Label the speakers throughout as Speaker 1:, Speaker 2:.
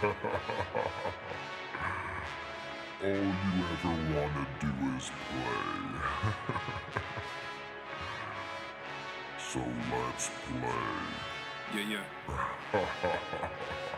Speaker 1: All you ever wanna do is play. So let's play.
Speaker 2: Yeah.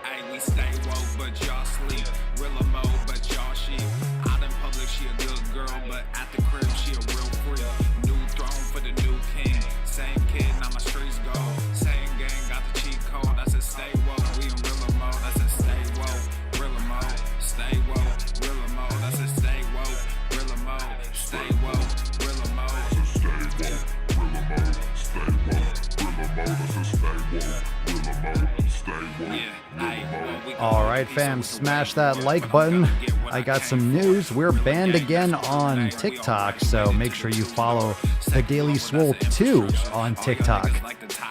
Speaker 2: Hey, we stay woke, but y'all sleep. Real mode, but y'all sheep. Out in public, she a good girl, but at the crib, she a real freak. New throne for the new king. Same kid, now my streets go. Same gang, got the cheat code. I said stay woke, we in real mode. I said stay woke, real mode. Stay woke, real mode. I said stay woke, real mode. Stay woke, real mode.
Speaker 1: Stay woke, real mode. Stay woke, real mode. I said stay woke, real mode. Stay woke, real mode.
Speaker 3: All right, fam, smash that like button. I got some news. We're banned again on TikTok, so make sure you follow the Daily Swole 2 on TikTok.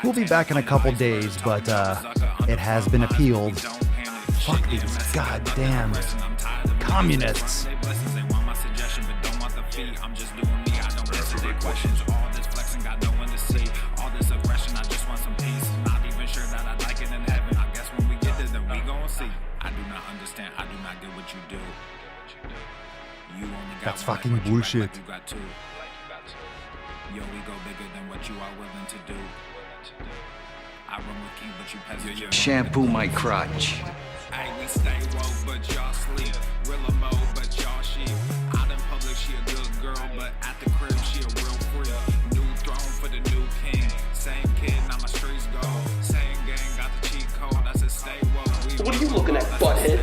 Speaker 3: We'll be back in a couple days, but it has been appealed. Fuck these goddamn communists.
Speaker 2: I'm just doing me, I don't answer their questions. All this flexing, got no one to see. All this aggression, I just want some peace. Not even sure that I like it in heaven. I guess when we get there, then we gon' see. I do not understand, I do not get what you do. You only got
Speaker 3: That's
Speaker 2: one,
Speaker 3: fucking
Speaker 2: like
Speaker 3: bullshit.
Speaker 2: you got two. Yo, we go bigger than what you are willing to do. I run with king, but you peasant.
Speaker 4: Shampoo my crotch.
Speaker 2: Hey, we stay woke, but y'all sleep. Real mode, but y'all sheep. Out in public, she a good girl, but at the crib, she a real freak. New throne for the new king. Same kid, now my streets go. Same gang, got the cheat code. I said stay woke.
Speaker 5: What are you looking at, butthead?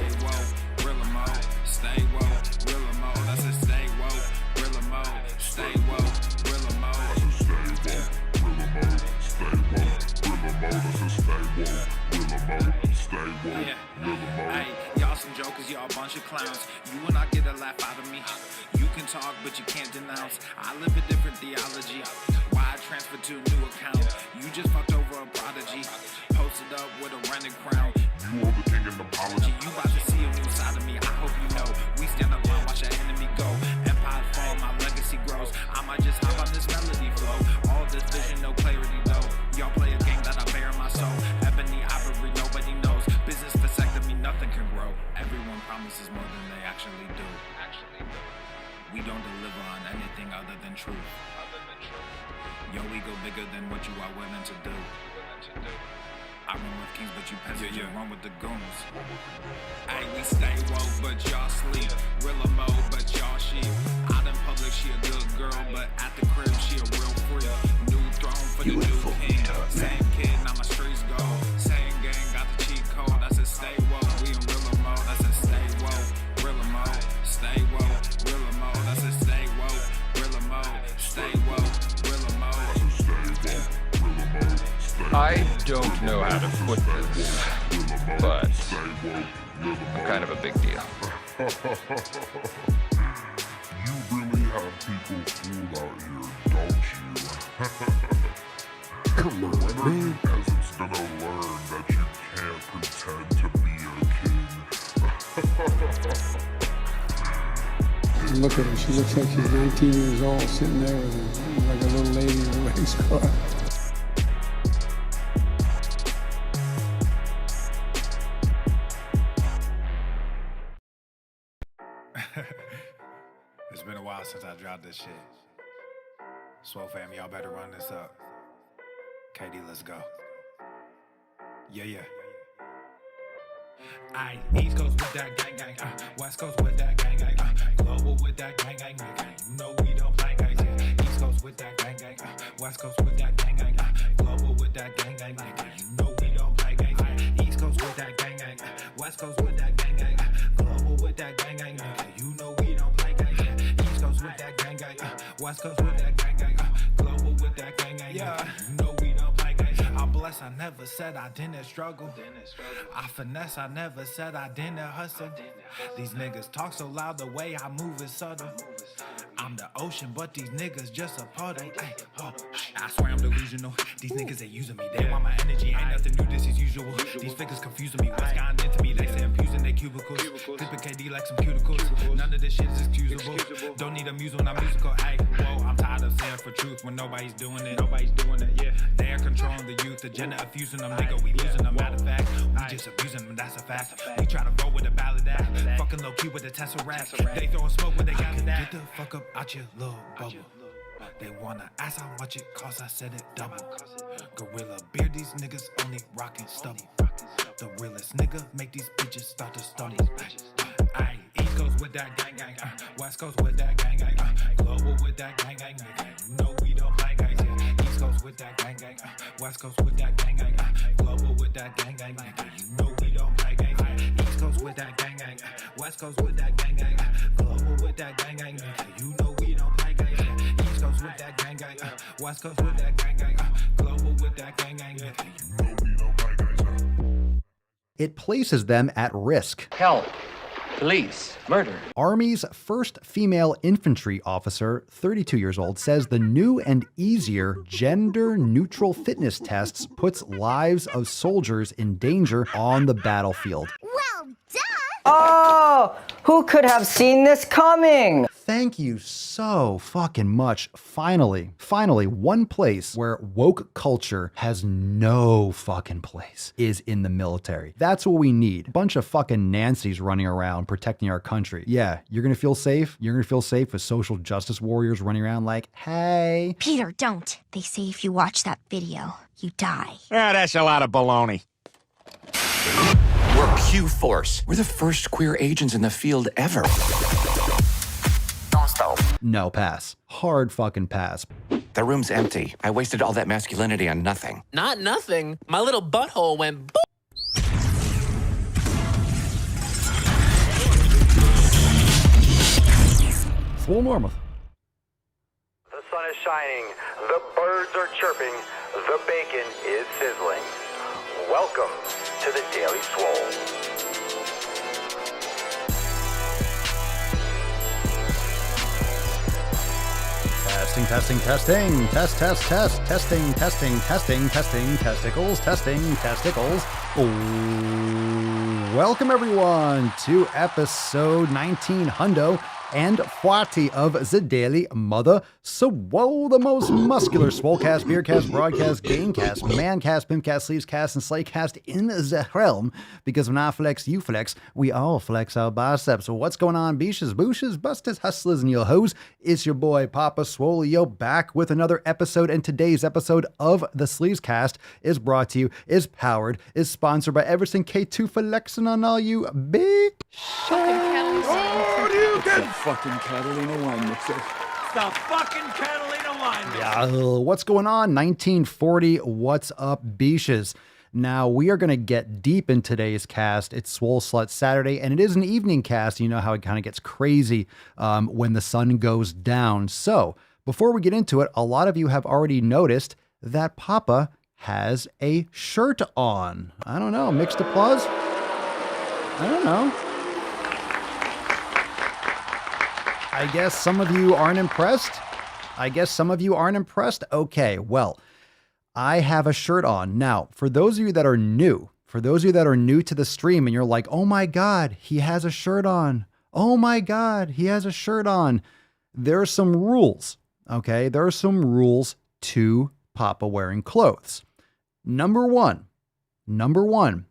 Speaker 2: Real mode, stay woke, real mode. I said stay woke, real mode, stay woke, real mode. Hey, y'all some jokers, y'all a bunch of clowns. You will not get a laugh out of me. You can talk, but you can't denounce. I live a different theology. Why I transferred to a new account? You just fucked over a prodigy. Posted up with a rented crown.
Speaker 1: You are the king and apology.
Speaker 2: You about to see a new side of me. I hope you know. We stand up and watch our enemy go. Empires fall, my legacy grows. I might just hop on this melody flow. All this vision, no clarity though. Y'all play a game that I bear in my soul. Ebony ivory, nobody knows. Business vasectomy, nothing can grow. Everyone promises more than they actually do. We don't deliver on anything other than truth. Yo, we go bigger than what you are willing to do. I run with kings, but you peasants, you run with the goons. Hey, we stay woke, but y'all sleep. Real mode, but y'all sheep. Out in public, she a good girl, but at the crib, she a real freak. New throne for the new king. Same kid, now my streets go. Same gang, got the cheat code. I said stay woke, we in real mode. I said stay woke, real mode. Stay woke, real mode. I said stay woke, real mode. Stay woke, real mode.
Speaker 6: I don't know how to put this, but I'm kind of a big deal.
Speaker 1: You really have people fooled out here, don't you?
Speaker 3: Come on,
Speaker 1: When are you
Speaker 3: man.
Speaker 1: peasants gonna learn that you can't pretend to be a king?
Speaker 7: Look at her. She looks like she's 19 years old, sitting there with like a little lady in a race car.
Speaker 2: It's been a while since I dropped this shit. SwoleFam, y'all better run this up. KD, let's go. Yeah. Aye, East Coast with that gang, West Coast with that gang, Global with that gang, You know we don't play games, yeah. East Coast with that gang, West Coast with that gang, Global with that gang, You know we don't play games, yeah. East Coast with that gang, West Coast with that gang, Global with that gang, You know we don't play games, yeah. East Coast with that gang, West Coast with that gang, Global with that gang, yeah. You know we don't play games. I'm blessed, I never said I didn't struggle. I finesse, I never said I didn't hustle. These niggas talk so loud, the way I move is subtle. I'm the ocean, but these niggas just a puddle. Ay, oh, I swear I'm delusional. These niggas, they using me. They want my energy, ain't nothing new, this is usual. These figures confusing me. What's gotten into me? They say I'm using their cubicles. Clipping KD like some cuticles. None of this this shit is excusable. Don't need a muse when I'm musical. Ay, whoa, I'm tired of saying for truth when nobody's doing it. Yeah. They are controlling the youth, agenda of fusing them, nigga. We losing them. Matter of fact, we just abusing them. That's a fact. We try to roll with a ballad act, fucking low key with the Tesseract. They throwing smoke when they got it. Get the fuck up out your little bubble. They wanna ask how much it costs, I said it double. Gorilla beard, these niggas only rockin' stubble. The realest nigga make these bitches start to stumble. Aye, East Coast with that gang gang, West Coast with that gang gang, global with that gang gang. You know we don't play gangs, yeah. East Coast with that gang gang, West Coast with that gang gang, global with that gang gang. You know we don't play gangs, yeah. East Coast with that gang gang, West Coast with that gang gang, global with that gang gang. You know we don't play gangs, yeah. East Coast with that gang gang, West Coast with that gang gang, global with that gang gang. You know we don't play gangs.
Speaker 3: It places them at risk.
Speaker 4: Help. Police. Murder.
Speaker 3: Army's first female infantry officer, 32 years old, says the new and easier gender-neutral fitness tests puts lives of soldiers in danger on the battlefield.
Speaker 5: Well, duh!
Speaker 8: Oh, who could have seen this coming?
Speaker 3: Thank you so fucking much. Finally, one place where woke culture has no fucking place is in the military. That's what we need. A bunch of fucking Nancys running around protecting our country. Yeah, you're gonna feel safe? You're gonna feel safe with social justice warriors running around like, hey.
Speaker 5: Peter, don't. They say if you watch that video, you die.
Speaker 9: Ah, that's a lot of baloney.
Speaker 4: We're Q-Force. We're the first queer agents in the field ever.
Speaker 3: No, pass. Hard fucking pass.
Speaker 4: The room's empty. I wasted all that masculinity on nothing.
Speaker 10: Not nothing. My little butthole went boop.
Speaker 3: Full normal.
Speaker 11: The sun is shining, the birds are chirping, the bacon is sizzling. Welcome to the Daily Swole.
Speaker 3: Testing. Testicles. Oh, welcome everyone to episode 19 hundo and 40 of the Daily Mother Swole, the most muscular swolecast, beercast, broadcast, gamecast, mancast, pimpcast, sleevescast, and slaycast in the realm. Because when I flex, you flex, we all flex our biceps. So what's going on, beaches, booshes, busters, hustlers, and your hoes? It's your boy Papa Swole, yo, back with another episode. And today's episode of the Sleevescast is brought to you, is powered, is sponsored by Everson K2 for flexing on all you big
Speaker 7: Fucking Catalina wine mixer.
Speaker 2: The fucking Catalina wine.
Speaker 3: Yeah, what's going on? 1940, what's up, beaches? Now, we are going to get deep in today's cast. It's Swole Slut Saturday, and it is an evening cast. You know how it kind of gets crazy when the sun goes down. So, before we get into it, a lot of you have already noticed that Papa has a shirt on. I don't know, mixed applause? I don't know. I guess some of you aren't impressed. Okay, well, I have a shirt on. Now, for those of you that are new to the stream and you're like, oh my God, he has a shirt on. Oh my God, he has a shirt on. There are some rules, okay? There are some rules to Papa wearing clothes. Number one,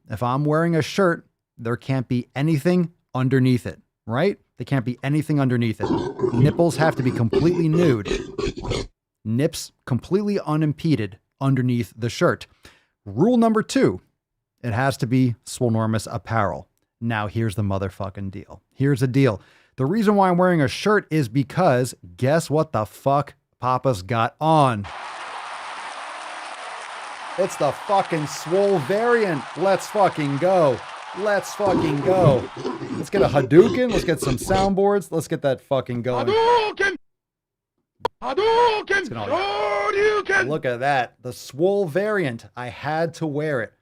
Speaker 3: if I'm wearing a shirt, there can't be anything underneath it, right? There can't be anything underneath it. Nipples have to be completely nude. Nips completely unimpeded underneath the shirt. Rule number 2, it has to be Swolenormous apparel. Now here's the motherfucking deal. Here's the deal. The reason why I'm wearing a shirt is because guess what the fuck Papa's got on? It's the fucking Swole variant. Let's fucking go. Let's get a Hadouken. Let's get some soundboards. Let's get that fucking going. Hadouken! Look at that. The Swole variant. I had to wear it.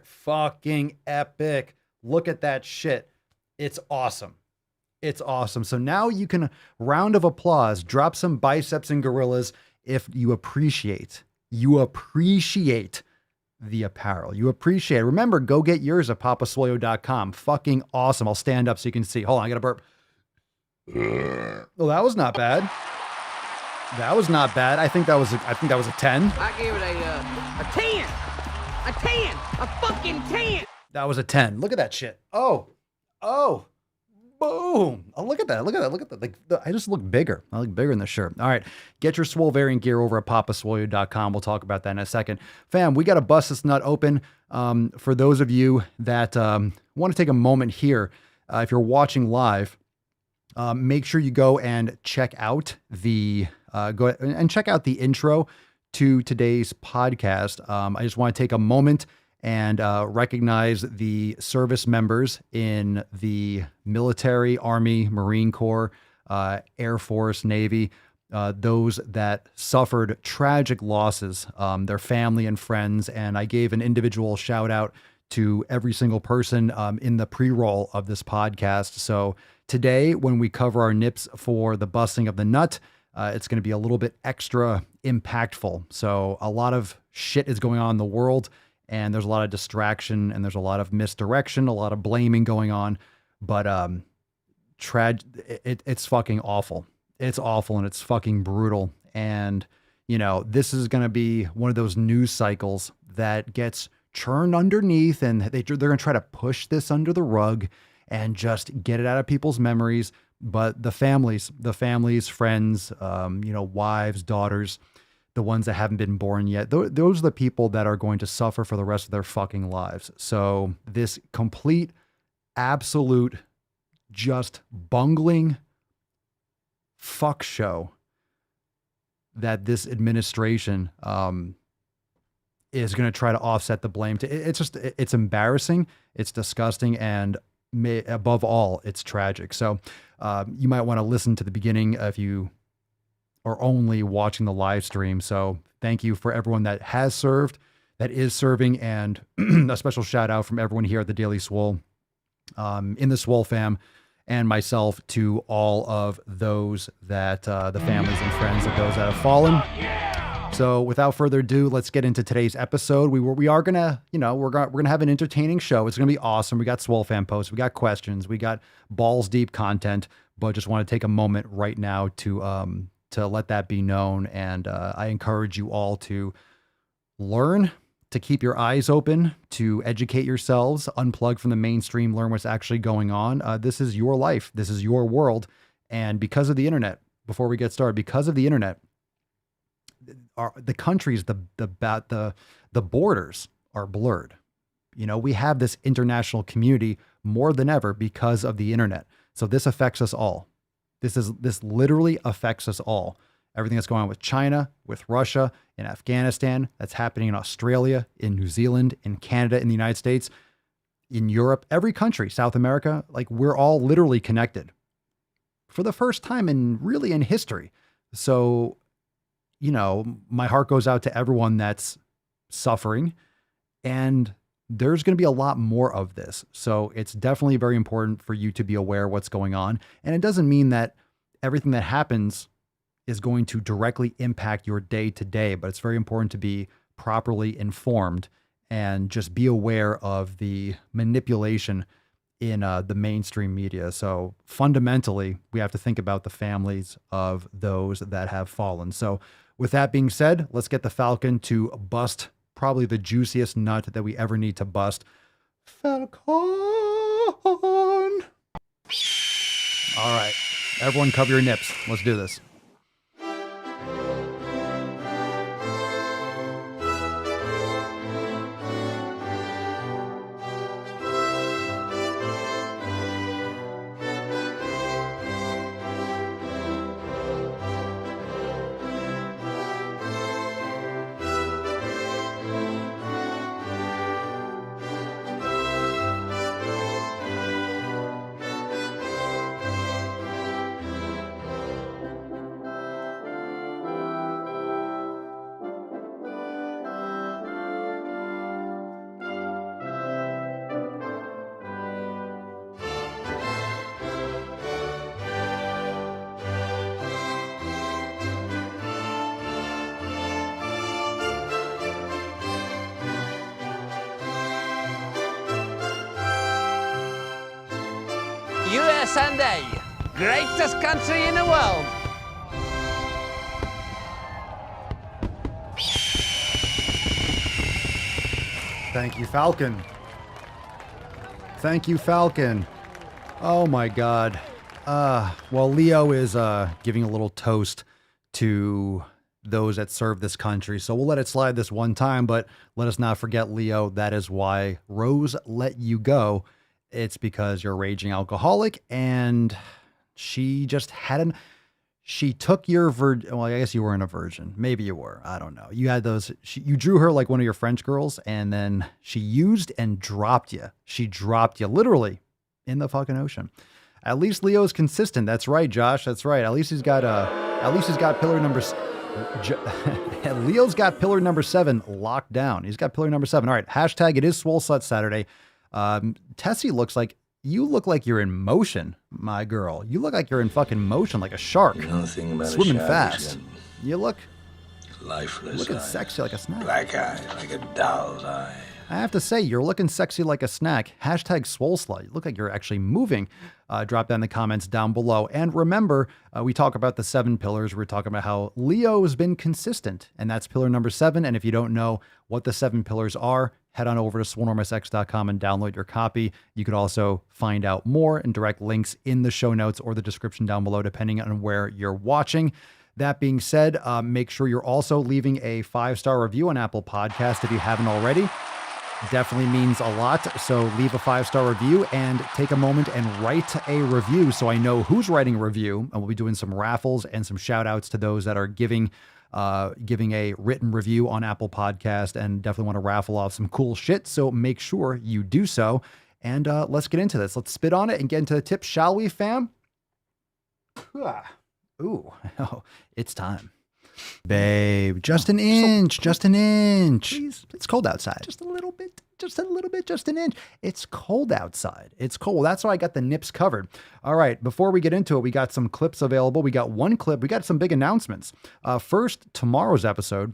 Speaker 3: Fucking epic. Look at that shit. It's awesome. So now you can, round of applause, drop some biceps and gorillas if you appreciate the apparel. You appreciate it. Remember, go get yours at papaswolio.com. Fucking awesome. I'll stand up so you can see. Hold on, I got to burp. Well, that was not bad. That was not bad. I think that was a 10.
Speaker 10: I give it a 10. A 10. A fucking 10.
Speaker 3: That was a 10. Look at that shit. Oh, boom. Oh, look at that. Look at that. Look at that. Like, I just look bigger. I look bigger in the shirt. All right. Get your Swole variant gear over at papaswolio.com. We'll talk about that in a second. Fam, we got to bust this nut open. For those of you that want to take a moment here, if you're watching live, make sure you go and check out the intro to today's podcast. I just want to take a moment and recognize the service members in the military, Army, Marine Corps, Air Force, Navy, those that suffered tragic losses, their family and friends. And I gave an individual shout out to every single person in the pre-roll of this podcast. So today, when we cover our nips for the busting of the nut, it's going to be a little bit extra impactful. So a lot of shit is going on in the world, and there's a lot of distraction, and there's a lot of misdirection, a lot of blaming going on. But it's fucking awful. It's awful, and it's fucking brutal. And, you know, this is going to be one of those news cycles that gets churned underneath, and they're going to try to push this under the rug and just get it out of people's memories. But the families, friends, wives, daughters, the ones that haven't been born yet, those are the people that are going to suffer for the rest of their fucking lives. So this complete, absolute, just bungling fuck show that this administration is going to try to offset the blame to. It's embarrassing, it's disgusting, and above all, it's tragic. So you might want to listen to the beginning if you are only watching the live stream. So thank you for everyone that has served, that is serving, and a special shout out from everyone here at the Daily Swole, in the SwoleFam, and myself to all of those that the families and friends of those that have fallen. So without further ado, let's get into today's episode. We are gonna, we're gonna have an entertaining show. It's gonna be awesome. We got SwoleFam posts, we got questions, we got balls deep content. But just want to take a moment right now to let that be known. And I encourage you all to learn, to keep your eyes open, to educate yourselves, unplug from the mainstream, learn what's actually going on. This is your life. This is your world. And because of the internet, before we get started, because of the internet, the countries, the borders are blurred. We have this international community more than ever because of the internet. So this affects us all. This literally affects us all. Everything that's going on with China, with Russia, in Afghanistan, that's happening in Australia, in New Zealand, in Canada, in the United States, in Europe, every country, South America, like we're all literally connected for the first time in history. So, my heart goes out to everyone that's suffering, and there's going to be a lot more of this. So it's definitely very important for you to be aware of what's going on. And it doesn't mean that everything that happens is going to directly impact your day to day, but it's very important to be properly informed and just be aware of the manipulation in the mainstream media. So fundamentally, we have to think about the families of those that have fallen. So with that being said, let's get the Falcon to bust probably the juiciest nut that we ever need to bust. Falcon. All right, everyone cover your nips. Let's do this.
Speaker 10: Sunday. Greatest country in the world.
Speaker 3: Thank you, Falcon. Thank you, Falcon. Oh my God. Well, Leo is giving a little toast to those that serve this country. So we'll let it slide this one time, but let us not forget, Leo, that is why Rose let you go. It's because you're a raging alcoholic and she just hadn't. She took your well, I guess you weren't a virgin. Maybe you were. I don't know. You had those. You drew her like one of your French girls, and then she used and dropped you. She dropped you literally in the fucking ocean. At least Leo's consistent. That's right, Josh. That's right. At least he's got pillar number. Leo's got pillar number 7 locked down. He's got pillar number 7. All right. Hashtag it is Swole Slut Saturday. Tessie you look like you're in motion, my girl. You look like you're in fucking motion like a shark.
Speaker 12: You know the thing about
Speaker 3: swimming
Speaker 12: a shark
Speaker 3: fast. You look
Speaker 12: lifeless.
Speaker 3: Looking sexy like a snack.
Speaker 12: Black eye, like a doll's eye.
Speaker 3: I have to say, you're looking sexy like a snack. Hashtag Swole Slut. You look like you're actually moving. Drop down the comments down below. And remember, we talk about the 7 pillars. We're talking about how Leo has been consistent, and that's pillar number 7. And if you don't know what the 7 pillars are, head on over to SwoleNormusX.com and download your copy. You could also find out more and direct links in the show notes or the description down below, depending on where you're watching. That being said, make sure you're also leaving a 5-star review on Apple Podcast if you haven't already. Definitely means a lot. So leave a 5-star review and take a moment and write a review so I know who's writing a review. And we'll be doing some raffles and some shout outs to those that are giving a written review on Apple Podcast, and definitely want to raffle off some cool shit. So make sure you do so. And let's get into this. Let's spit on it and get into the tips, shall we, fam? Ooh, it's time. Babe, just an inch. Please. It's cold outside. Just an inch. It's cold outside. It's cold. That's why I got the nips covered. All right. Before we get into it, we got some clips available. We got one clip. We got some big announcements. First, tomorrow's episode.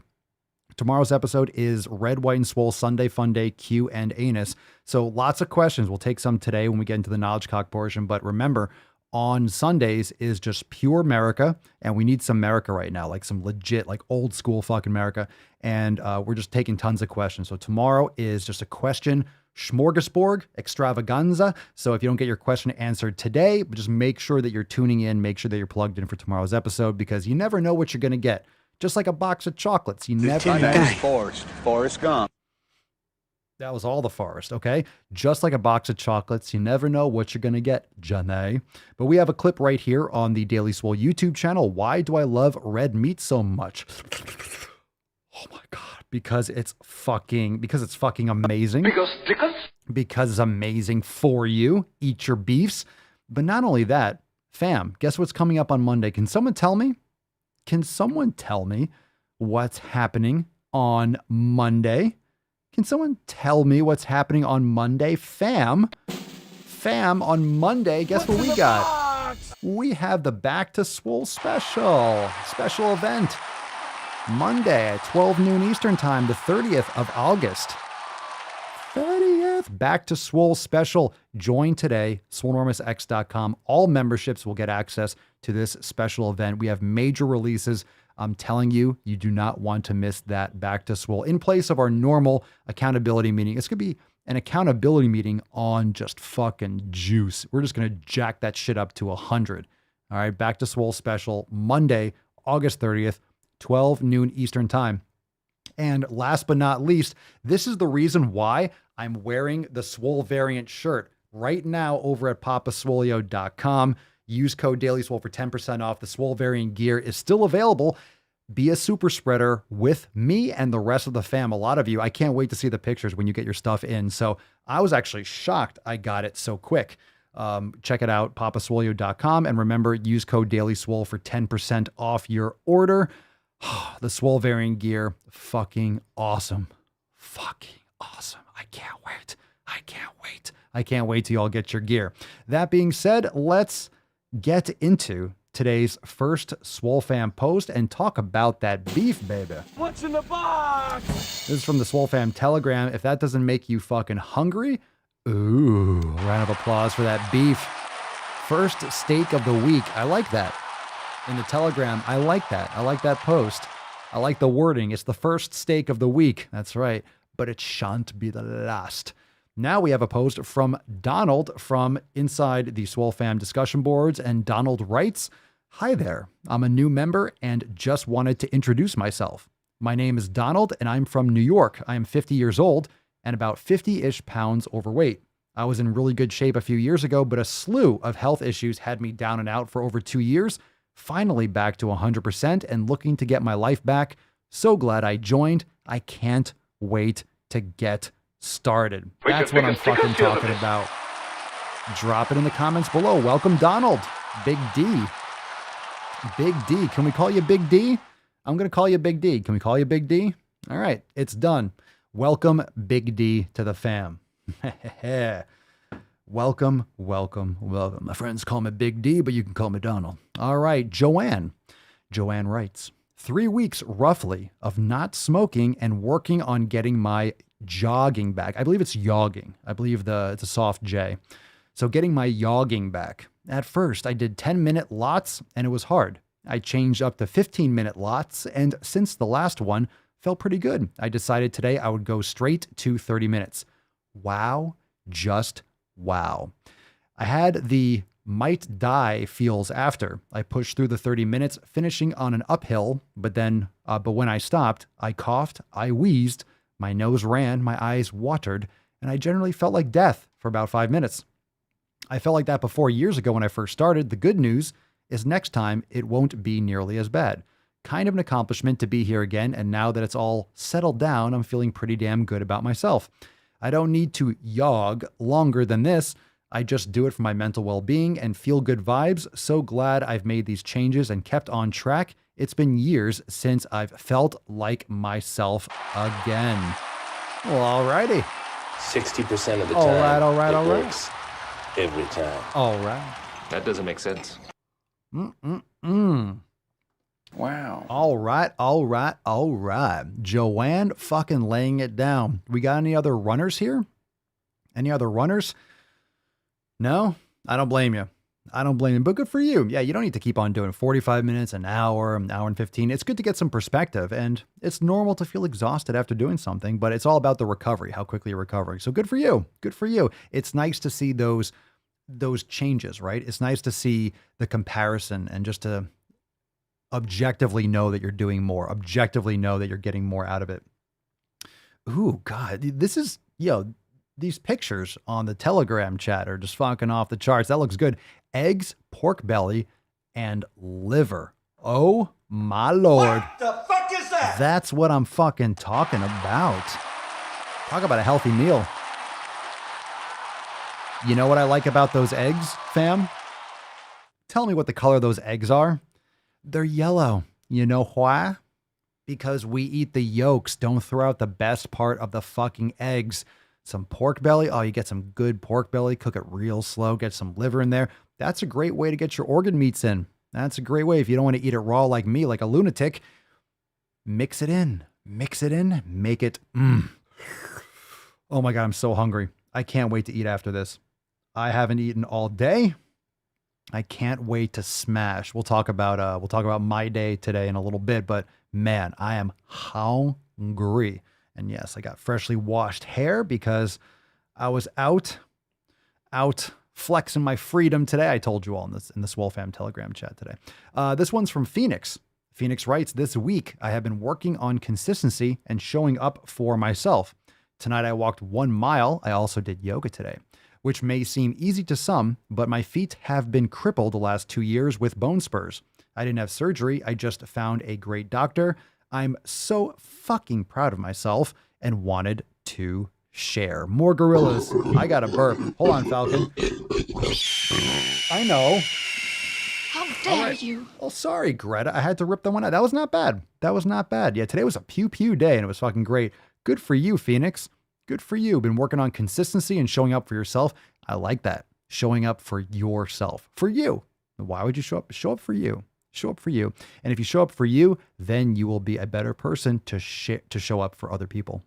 Speaker 3: Tomorrow's episode is Red, White, and Swole Sunday Fun Day Q and Anus. So lots of questions. We'll take some today when we get into the knowledge cock portion. But remember, on Sundays is just pure America, and we need some America right now, like some legit, like old school fucking America. And we're just taking tons of questions. So tomorrow is just a question smorgasbord extravaganza. So if you don't get your question answered today, just make sure that you're tuning in, make sure that you're plugged in for tomorrow's episode, because you never know what you're going to get. Just like a box of chocolates. You never know.
Speaker 13: Forrest Gump.
Speaker 3: That was all the forest, okay? Just like a box of chocolates, you never know what you're going to get, Janae. But we have a clip right here on the Daily Swole YouTube channel. Why do I love red meat so much? Oh my God. Because it's fucking amazing. Because it's amazing for you. Eat your beefs. But not only that, fam, guess what's coming up on Monday? Can someone tell me? What's happening on Monday? Can someone tell me what's happening on Monday? Fam, on Monday, guess what we got? We have the Back to Swole special event. Monday at 12 noon Eastern time, the 30th of August. 30th, Back to Swole special. Join today, SwoleNormusX.com. All memberships will get access to this special event. We have major releases. I'm telling you, you do not want to miss that Back to Swole. In place of our normal accountability meeting, it's going to be an accountability meeting on just fucking juice. We're just going to jack that shit up to 100. All right, Back to Swole special, Monday, August 30th, 12 noon Eastern time. And last but not least, this is the reason why I'm wearing the Swole variant shirt right now over at papaswolio.com. Use code DAILYSWOLE for 10% off. The Swole variant gear is still available. Be a super spreader with me and the rest of the fam. A lot of you, I can't wait to see the pictures when you get your stuff in. So I was actually shocked I got it so quick. Check it out, papaswolio.com. And remember, use code DAILYSWOLE for 10% off your order. The Swole variant gear, fucking awesome. Fucking awesome. I can't wait till y'all get your gear. That being said, let's get into today's first SwoleFam post and talk about that beef, baby.
Speaker 10: What's in the box?
Speaker 3: This is from the SwoleFam Telegram. If that doesn't make you fucking hungry, ooh, round of applause for that beef. First steak of the week. I like that. In the Telegram, I like that. I like that post. I like the wording. It's the first steak of the week. That's right. But it shan't be the last. Now we have a post from Donald from inside the SwoleFam discussion boards. And Donald writes, "Hi there. I'm a new member and just wanted to introduce myself. My name is Donald and I'm from New York. I am 50 years old and about 50-ish pounds overweight. I was in really good shape a few years ago, but a slew of health issues had me down and out for over 2 years. Finally back to 100% and looking to get my life back. So glad I joined. I can't wait to get started." That's what I'm fucking talking about. Drop it in the comments below. Welcome, Donald. Big D. Big D. Can we call you Big D? I'm going to call you Big D. Can we call you Big D? All right. It's done. Welcome, Big D, to the fam. Welcome, welcome, welcome. My friends call me Big D, but you can call me Donald. All right, Joanne. Joanne writes, 3 weeks roughly of not smoking and working on getting my jogging back. I believe it's yogging. I believe it's a soft J. So getting my yogging back. At first, I did 10-minute lots and it was hard. I changed up to 15-minute lots, and since the last one felt pretty good, I decided today I would go straight to 30 minutes. Wow, just wow. I had the might die feels after. I pushed through the 30 minutes, finishing on an uphill, but when I stopped, I coughed, I wheezed, my nose ran, my eyes watered, and I generally felt like death for about 5 minutes. I felt like that before years ago when I first started. The good news is next time it won't be nearly as bad. Kind of an accomplishment to be here again, and now that it's all settled down, I'm feeling pretty damn good about myself. I don't need to yog longer than this. I just do it for my mental well-being and feel good vibes. So glad I've made these changes and kept on track. It's been years since I've felt like myself again. Well, alrighty.
Speaker 12: 60% of the
Speaker 3: All
Speaker 12: time.
Speaker 3: right.
Speaker 12: It works every time.
Speaker 3: All right.
Speaker 6: That doesn't make sense.
Speaker 13: Wow.
Speaker 3: All right. Joanne fucking laying it down. We got any other runners here? Any other runners? No? I don't blame you. But good for you. Yeah, you don't need to keep on doing 45 minutes, an hour and 15. It's good to get some perspective, and it's normal to feel exhausted after doing something, but it's all about the recovery, how quickly you're recovering. So good for you. Good for you. It's nice to see those changes, right? It's nice to see the comparison and just to objectively know that you're doing more, objectively know that you're getting more out of it. Ooh, God, this is, these pictures on the Telegram chat are just fucking off the charts. That looks good. Eggs, pork belly, and liver. Oh my Lord.
Speaker 10: What the fuck is that?
Speaker 3: That's what I'm fucking talking about. Talk about a healthy meal. You know what I like about those eggs, fam? Tell me what the color of those eggs are. They're yellow. You know why? Because we eat the yolks. Don't throw out the best part of the fucking eggs. Some pork belly. Oh, you get some good pork belly. Cook it real slow. Get some liver in there. That's a great way to get your organ meats in. That's a great way. If you don't want to eat it raw like me, like a lunatic, mix it in. Make it. Oh my God, I'm so hungry. I can't wait to eat after this. I haven't eaten all day. I can't wait to smash. We'll talk about my day today in a little bit, but man, I am hungry. And yes, I got freshly washed hair because I was out flexing my freedom today. I told you all in the SwoleFam Telegram chat today. This one's from Phoenix. Phoenix writes, "This week I have been working on consistency and showing up for myself. Tonight I walked 1 mile. I also did yoga today, which may seem easy to some, but my feet have been crippled the last 2 years with bone spurs. I didn't have surgery. I just found a great doctor. I'm so fucking proud of myself and wanted to share." More gorillas. I got a burp. Hold on, Falcon. I know.
Speaker 5: How dare you?
Speaker 3: Oh, sorry, Greta. I had to rip that one out. That was not bad. Yeah, today was a pew-pew day and it was fucking great. Good for you, Phoenix. Good for you. Been working on consistency and showing up for yourself. I like that. Showing up for yourself. For you. Why would you show up? Show up for you. Show up for you. And if you show up for you, then you will be a better person to show up for other people.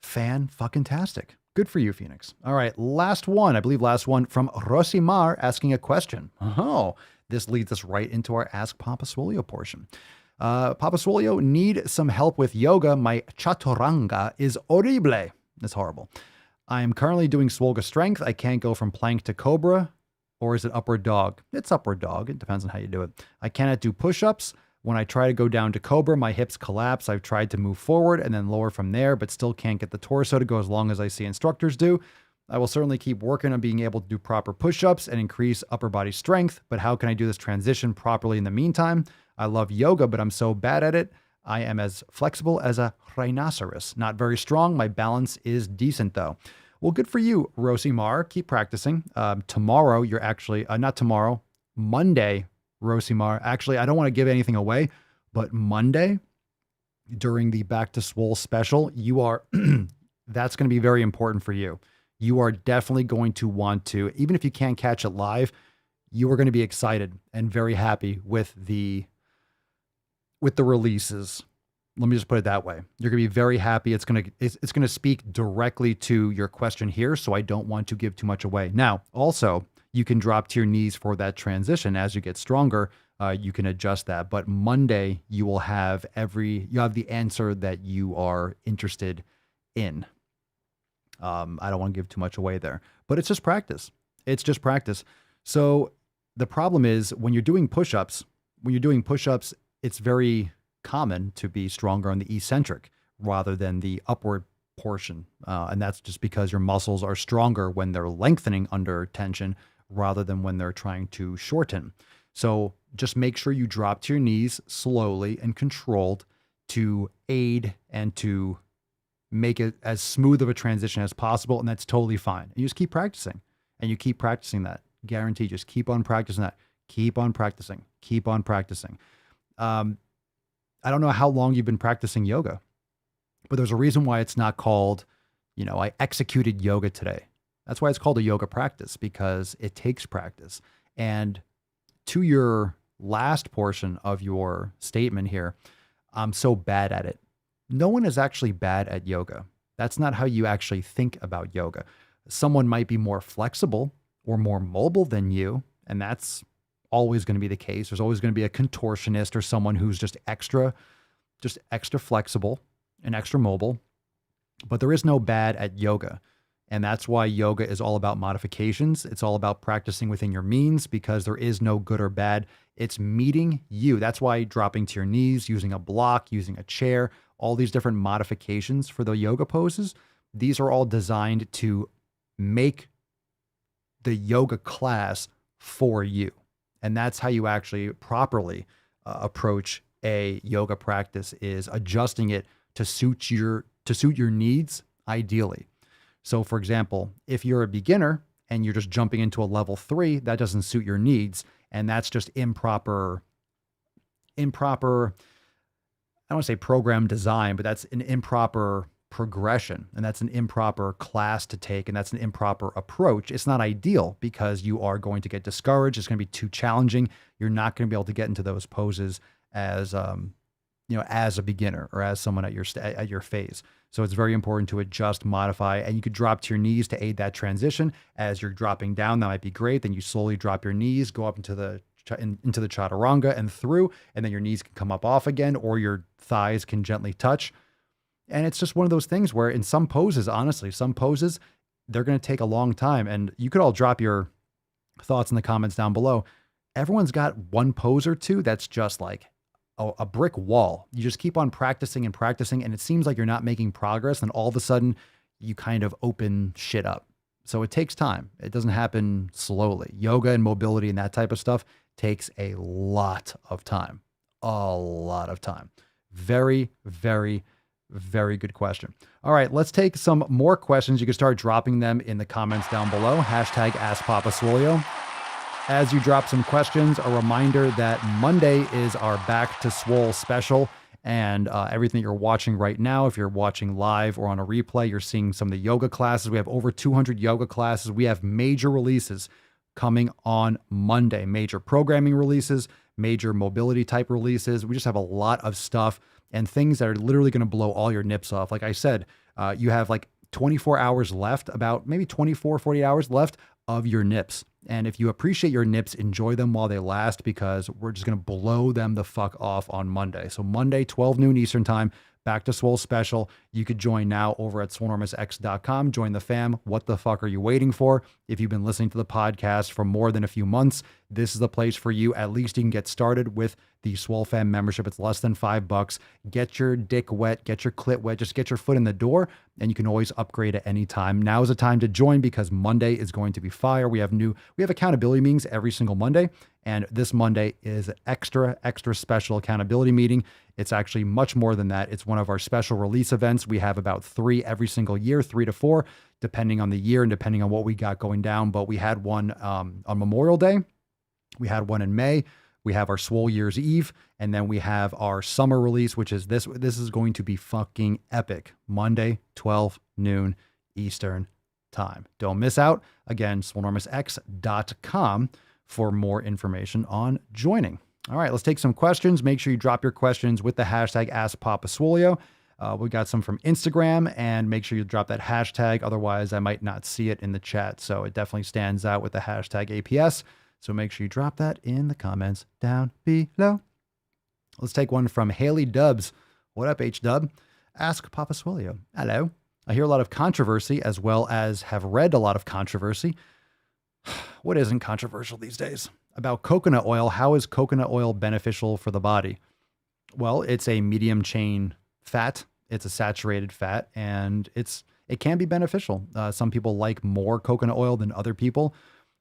Speaker 3: Fan-fucking-tastic. Good for you, Phoenix. All right, last one. I believe last one from Rosimar asking a question. Oh, this leads us right into our Ask Papa Swolio portion. Papa Swolio, need some help with yoga. My chaturanga is horrible. That's horrible. I am currently doing Swolga strength. I can't go from plank to cobra. Or is it upward dog? It's upward dog. It depends on how you do it. I cannot do push-ups. When I try to go down to cobra, my hips collapse. I've tried to move forward and then lower from there, but still can't get the torso to go as long as I see instructors do. I will certainly keep working on being able to do proper push-ups and increase upper body strength, but how can I do this transition properly in the meantime? I love yoga, but I'm so bad at it. I am as flexible as a rhinoceros. Not very strong. My balance is decent though. Well, good for you, Rosimar. Keep practicing. Tomorrow, you're actually, not tomorrow, Monday, Rosimar. Actually, I don't want to give anything away, but Monday, during the Back to Swole special, you are, that's going to be very important for you. You are definitely going to want to, even if you can't catch it live, you are going to be excited and very happy with the releases. Let me just put it that way. You're going to be very happy. It's going to speak directly to your question here, so I don't want to give too much away. Now, also, you can drop to your knees for that transition. As you get stronger, you can adjust that. But Monday, you will have the answer that you are interested in. I don't want to give too much away there, but it's just practice. It's just practice. So the problem is when you're doing push-ups, it's very common to be stronger on the eccentric rather than the upward portion. And that's just because your muscles are stronger when they're lengthening under tension rather than when they're trying to shorten. So just make sure you drop to your knees slowly and controlled to aid and to make it as smooth of a transition as possible. And that's totally fine. And you just keep practicing and you keep practicing that. Guarantee, just keep on practicing that. Keep on practicing. Keep on practicing. I don't know how long you've been practicing yoga, but there's a reason why it's not called, I executed yoga today. That's why it's called a yoga practice, because it takes practice. And to your last portion of your statement here, I'm so bad at it. No one is actually bad at yoga. That's not how you actually think about yoga. Someone might be more flexible or more mobile than you, and that's always going to be the case. There's always going to be a contortionist or someone who's just extra flexible and extra mobile, but there is no bad at yoga. And that's why yoga is all about modifications. It's all about practicing within your means, because there is no good or bad. It's meeting you. That's why dropping to your knees, using a block, using a chair, all these different modifications for the yoga poses, these are all designed to make the yoga class for you. And that's how you actually properly approach a yoga practice, is adjusting it to suit your needs ideally. So for example, if you're a beginner and you're just jumping into a level 3, that doesn't suit your needs. And that's just improper, I don't want to say program design, but that's an improper progression. And that's an improper class to take. And that's an improper approach. It's not ideal because you are going to get discouraged. It's going to be too challenging. You're not going to be able to get into those poses as, as a beginner or as someone at your phase. So it's very important to adjust, modify, and you could drop to your knees to aid that transition. As you're dropping down, that might be great. Then you slowly drop your knees, go up into the chaturanga and through, and then your knees can come up off again, or your thighs can gently touch. And it's just one of those things where in some poses, honestly, they're going to take a long time. And you could all drop your thoughts in the comments down below. Everyone's got one pose or two that's just like a brick wall. You just keep on practicing and practicing, and it seems like you're not making progress. And all of a sudden you kind of open shit up. So it takes time. It doesn't happen slowly. Yoga and mobility and that type of stuff takes a lot of time. Very, very, very good question. All right, let's take some more questions. You can start dropping them in the comments down below. Hashtag AskPapaSwolio. As you drop some questions, a reminder that Monday is our Back to Swole special, and everything you're watching right now, if you're watching live or on a replay, you're seeing some of the yoga classes. We have over 200 yoga classes. We have major releases coming on Monday, major programming releases, major mobility type releases. We just have a lot of stuff and things that are literally going to blow all your nips off. Like I said, you have like 24 hours left, about maybe 24, 40 hours left of your nips. And if you appreciate your nips, enjoy them while they last, because we're just going to blow them the fuck off on Monday. So Monday, 12 noon Eastern time, Back to Swole special. You could join now over at SwoleNormousX.com. Join the fam. What the fuck are you waiting for? If you've been listening to the podcast for more than a few months, this is the place for you. At least you can get started with the SwoleFam membership. It's less than $5. Get your dick wet, get your clit wet, just get your foot in the door, and you can always upgrade at any time. Now is the time to join, because Monday is going to be fire. We have accountability meetings every single Monday, and this Monday is an extra special accountability meeting. It's actually much more than that. It's one of our special release events. We have about 3 every single year, 3 to 4, depending on the year and depending on what we got going down. But we had one on Memorial Day. We had one in May. We have our Swole Year's Eve, and then we have our summer release, which is this. This is going to be fucking epic. Monday, 12 noon Eastern time. Don't miss out. Again, SwoleNormousX.com for more information on joining. All right, let's take some questions. Make sure you drop your questions with the hashtag AskPapaSwolio. We got some from Instagram, and make sure you drop that hashtag. Otherwise, I might not see it in the chat. So it definitely stands out with the hashtag APS. So make sure you drop that in the comments down below. Let's take one from Haley Dubs. What up, H-Dub? Ask Papa Swolio. Hello. I hear a lot of controversy, as well as have read a lot of controversy. What isn't controversial these days? About coconut oil. How is coconut oil beneficial for the body? Well, it's a medium chain fat. It's a saturated fat, and it can be beneficial. Some people like more coconut oil than other people.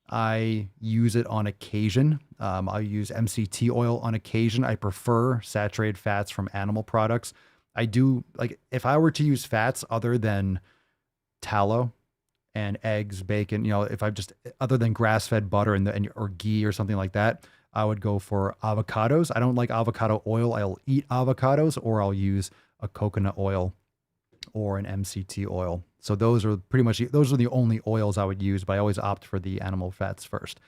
Speaker 3: I use it on occasion. I use MCT oil on occasion. I prefer saturated fats from animal products. I do, like, if I were to use fats other than tallow and eggs, bacon, if I just, other than grass-fed butter or ghee or something like that, I would go for avocados. I don't like avocado oil. I'll eat avocados, or I'll use a coconut oil or an MCT oil. So those are the only oils I would use, but I always opt for the animal fats first.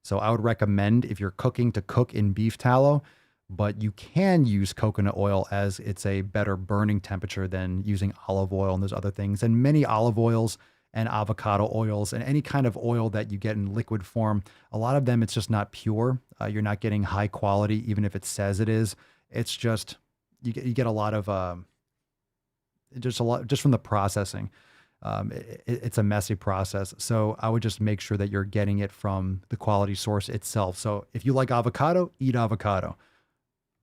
Speaker 3: So I would recommend, if you're cooking, to cook in beef tallow, but you can use coconut oil, as it's a better burning temperature than using olive oil and those other things. And many olive oils and avocado oils and any kind of oil that you get in liquid form, a lot of them, it's just not pure. You're not getting high quality, even if it says it is. It's just, you get a lot of, just from the processing. It's a messy process. So I would just make sure that you're getting it from the quality source itself. So if you like avocado, eat avocado.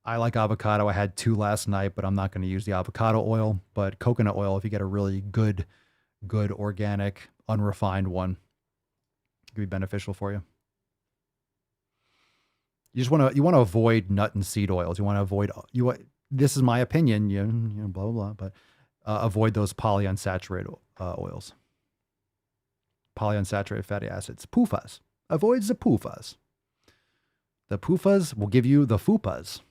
Speaker 3: I like avocado. I had 2 last night, but I'm not going to use the avocado oil. But coconut oil, if you get a really good organic, unrefined one, it could be beneficial for you. You want to avoid nut and seed oils. This is my opinion, blah, blah, blah, but avoid those polyunsaturated oils. Polyunsaturated fatty acids. PUFAs. Avoid the PUFAs. The PUFAs will give you the FUPAs.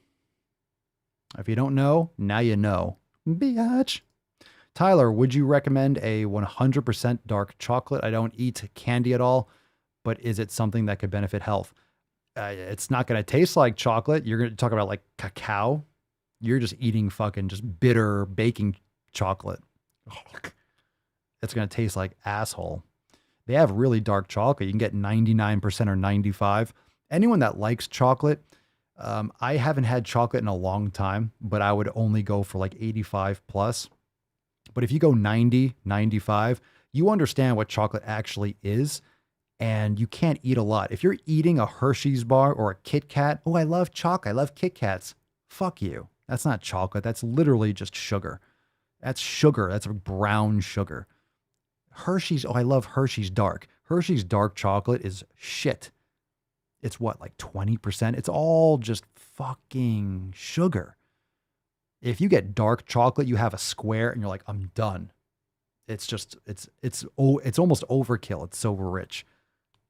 Speaker 3: If you don't know, now you know. Biatch. Tyler, would you recommend a 100% dark chocolate? I don't eat candy at all, but is it something that could benefit health? It's not going to taste like chocolate. You're going to talk about like cacao. You're just eating fucking just bitter baking chocolate. It's going to taste like asshole. They have really dark chocolate. You can get 99% or 95%. Anyone that likes chocolate, I haven't had chocolate in a long time, but I would only go for like 85 plus. But if you go 90, 95, you understand what chocolate actually is, and you can't eat a lot. If you're eating a Hershey's bar or a Kit Kat, oh, I love chocolate, I love Kit Kats. Fuck you. That's not chocolate. That's literally just sugar. That's sugar. That's a brown sugar. Hershey's, oh, I love Hershey's dark. Hershey's dark chocolate is shit. It's what, like 20%? It's all just fucking sugar. If you get dark chocolate, you have a square and you're like, I'm done. It's just, it's almost overkill. It's so rich.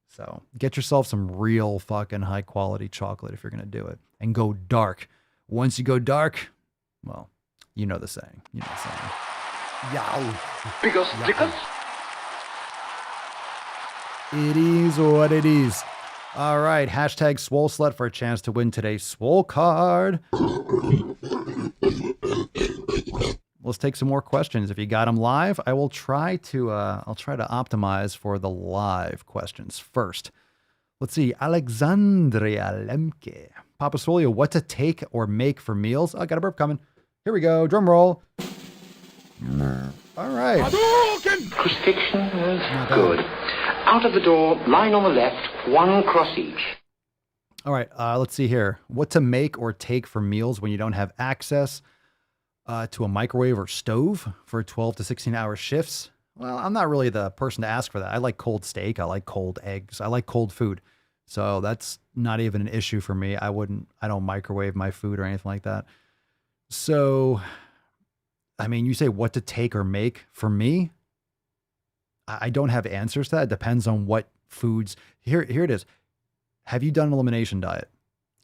Speaker 3: So get yourself some real fucking high quality chocolate if you're going to do it, and go dark. Once you go dark, well, you know the saying. Yow.
Speaker 10: Because
Speaker 3: it is what it is. All right. Hashtag Swole Slut for a chance to win today's Swole card. We'll let's take some more questions. If you got them live, I will try to optimize for the live questions first. Let's see, Alexandria Lemke. Papa Swole, what to take or make for meals? I got a burp coming. Here we go. Drum roll. All right.
Speaker 14: Crucifixion was good. Out of the door, line on the left, one cross each.
Speaker 3: All right. Let's see here. What to make or take for meals when you don't have access to a microwave or stove for 12 to 16-hour shifts? Well, I'm not really the person to ask for that. I like cold steak. I like cold eggs. I like cold food. So that's not even an issue for me. I don't microwave my food or anything like that. So, I mean, you say what to take or make. For me, I don't have answers to that. It depends on what foods. Here it is. Have you done an elimination diet?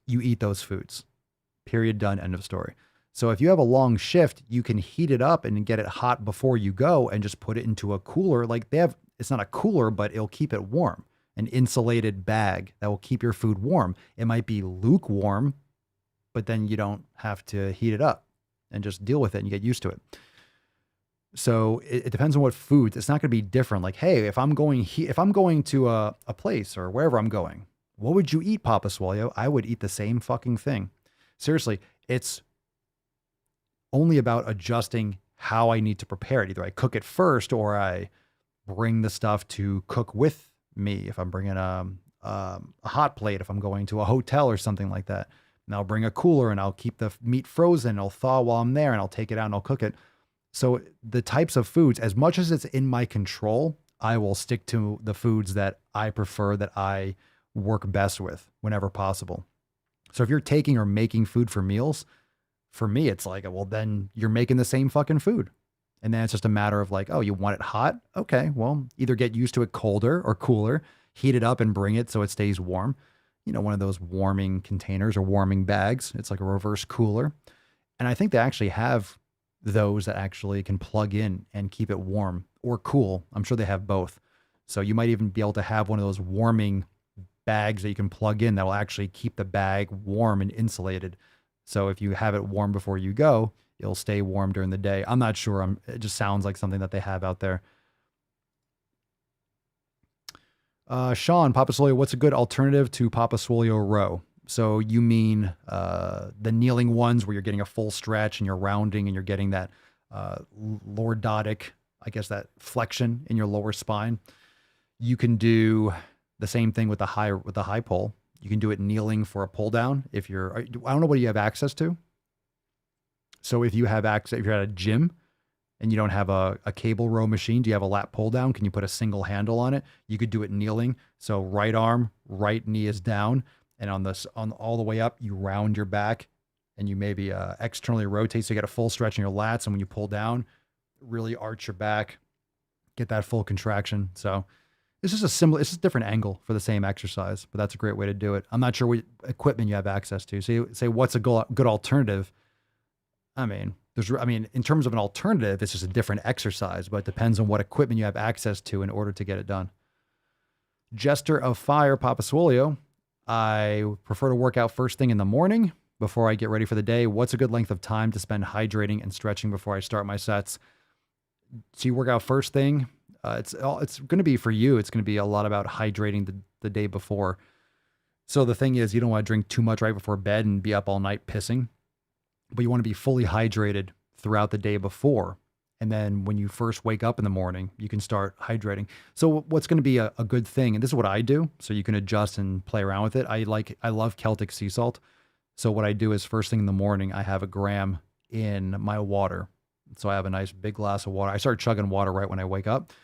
Speaker 3: You eat those foods. Period. Done. End of story. So if you have a long shift, you can heat it up and get it hot before you go and just put it into a cooler. Like it's not a cooler, but it'll keep it warm. An insulated bag that will keep your food warm. It might be lukewarm, but then you don't have to heat it up and just deal with it and you get used to it. So it depends on what foods. It's not going to be different. Like, hey, if I'm going to a place or wherever I'm going, what would you eat, Papa Swole? I would eat the same fucking thing. Seriously, it's only about adjusting how I need to prepare it. Either I cook it first or I bring the stuff to cook with me. If I'm bringing a hot plate, if I'm going to a hotel or something like that, and I'll bring a cooler and I'll keep the meat frozen. It'll thaw while I'm there and I'll take it out and I'll cook it. So the types of foods, as much as it's in my control, I will stick to the foods that I prefer, that I work best with whenever possible. So if you're taking or making food for meals, for me, it's like, well, then you're making the same fucking food. And then it's just a matter of like, oh, you want it hot? Okay, well, either get used to it colder or cooler, heat it up and bring it so it stays warm. You know, one of those warming containers or warming bags. It's like a reverse cooler. And I think they actually have those that actually can plug in and keep it warm or cool. I'm sure they have both. So you might even be able to have one of those warming bags that you can plug in that will actually keep the bag warm and insulated. So if you have it warm before you go, it'll stay warm during the day. I'm not sure. It just sounds like something that they have out there. Sean, Papa Swole, what's a good alternative to Papa Swole row? So you mean the kneeling ones where you're getting a full stretch and you're rounding and you're getting that lordotic, I guess that flexion in your lower spine. You can do the same thing with the high pull. You can do it kneeling for a pull down. I don't know what you have access to. So if you have access, if you're at a gym and you don't have a cable row machine, do you have a lat pull down? Can you put a single handle on it? You could do it kneeling. So right arm, right knee is down. And on all the way up, you round your back and you maybe externally rotate. So you get a full stretch in your lats. And when you pull down, really arch your back, get that full contraction. So it's just it's a different angle for the same exercise, but that's a great way to do it. I'm not sure what equipment you have access to. So you say, what's a good alternative? I mean, in terms of an alternative, it's just a different exercise, but it depends on what equipment you have access to in order to get it done. Jester of Fire, Papa Swole, I prefer to work out first thing in the morning before I get ready for the day. What's a good length of time to spend hydrating and stretching before I start my sets? So you work out first thing. It's going to be for you. It's going to be a lot about hydrating the day before. So the thing is, you don't want to drink too much right before bed and be up all night pissing, but you want to be fully hydrated throughout the day before. And then when you first wake up in the morning, you can start hydrating. So what's going to be a good thing, and this is what I do, so you can adjust and play around with it. I love Celtic sea salt. So what I do is first thing in the morning, I have a gram in my water. So I have a nice big glass of water. I start chugging water right when I wake up.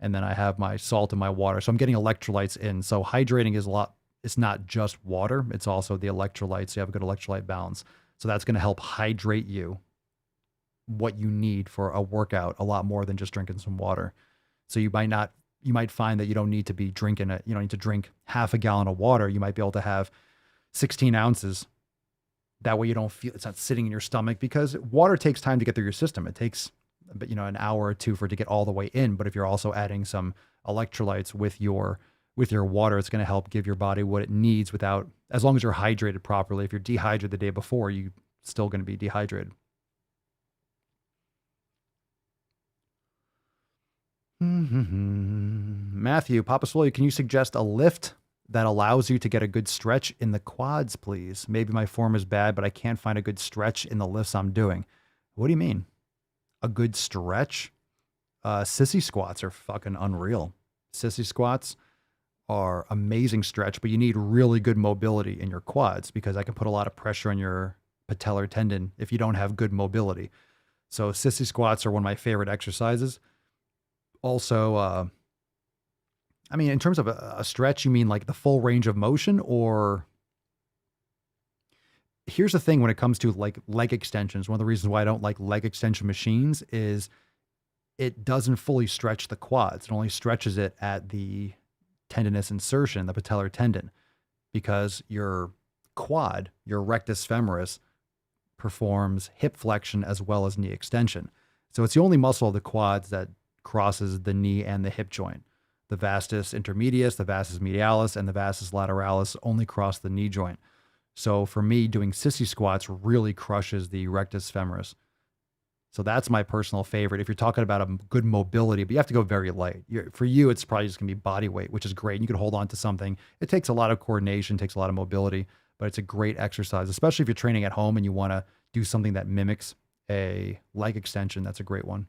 Speaker 3: And then I have my salt in my water. So I'm getting electrolytes in. So hydrating is it's not just water. It's also the electrolytes. You have a good electrolyte balance. So that's going to help hydrate you what you need for a workout a lot more than just drinking some water. So you might find that you don't need to be drinking you don't need to drink half a gallon of water. You might be able to have 16 ounces. That way you don't feel it's not sitting in your stomach, because water takes time to get through your system. It takes an hour or two for it to get all the way in. But if you're also adding some electrolytes with your water, it's going to help give your body what it needs as long as you're hydrated properly. If you're dehydrated the day before, you're still going to be dehydrated. Matthew, Papa Swole, can you suggest a lift that allows you to get a good stretch in the quads, please? Maybe my form is bad, but I can't find a good stretch in the lifts I'm doing. What do you mean? A good stretch? Sissy squats are fucking unreal. Sissy squats are amazing stretch, but you need really good mobility in your quads because I can put a lot of pressure on your patellar tendon if you don't have good mobility. So sissy squats are one of my favorite exercises. Also, I mean, in terms of a stretch, you mean like the full range of motion, or here's the thing when it comes to like leg extensions. One of the reasons why I don't like leg extension machines is it doesn't fully stretch the quads. It only stretches it at the tendinous insertion, the patellar tendon, because your quad, your rectus femoris, performs hip flexion as well as knee extension. So it's the only muscle of the quads that crosses the knee and the hip joint. The vastus intermedius, the vastus medialis, and the vastus lateralis only cross the knee joint. So for me, doing sissy squats really crushes the rectus femoris. So that's my personal favorite. If you're talking about a good mobility, but you have to go very light. For you, it's probably just going to be body weight, which is great. You can hold on to something. It takes a lot of coordination, takes a lot of mobility, but it's a great exercise, especially if you're training at home and you want to do something that mimics a leg extension. That's a great one.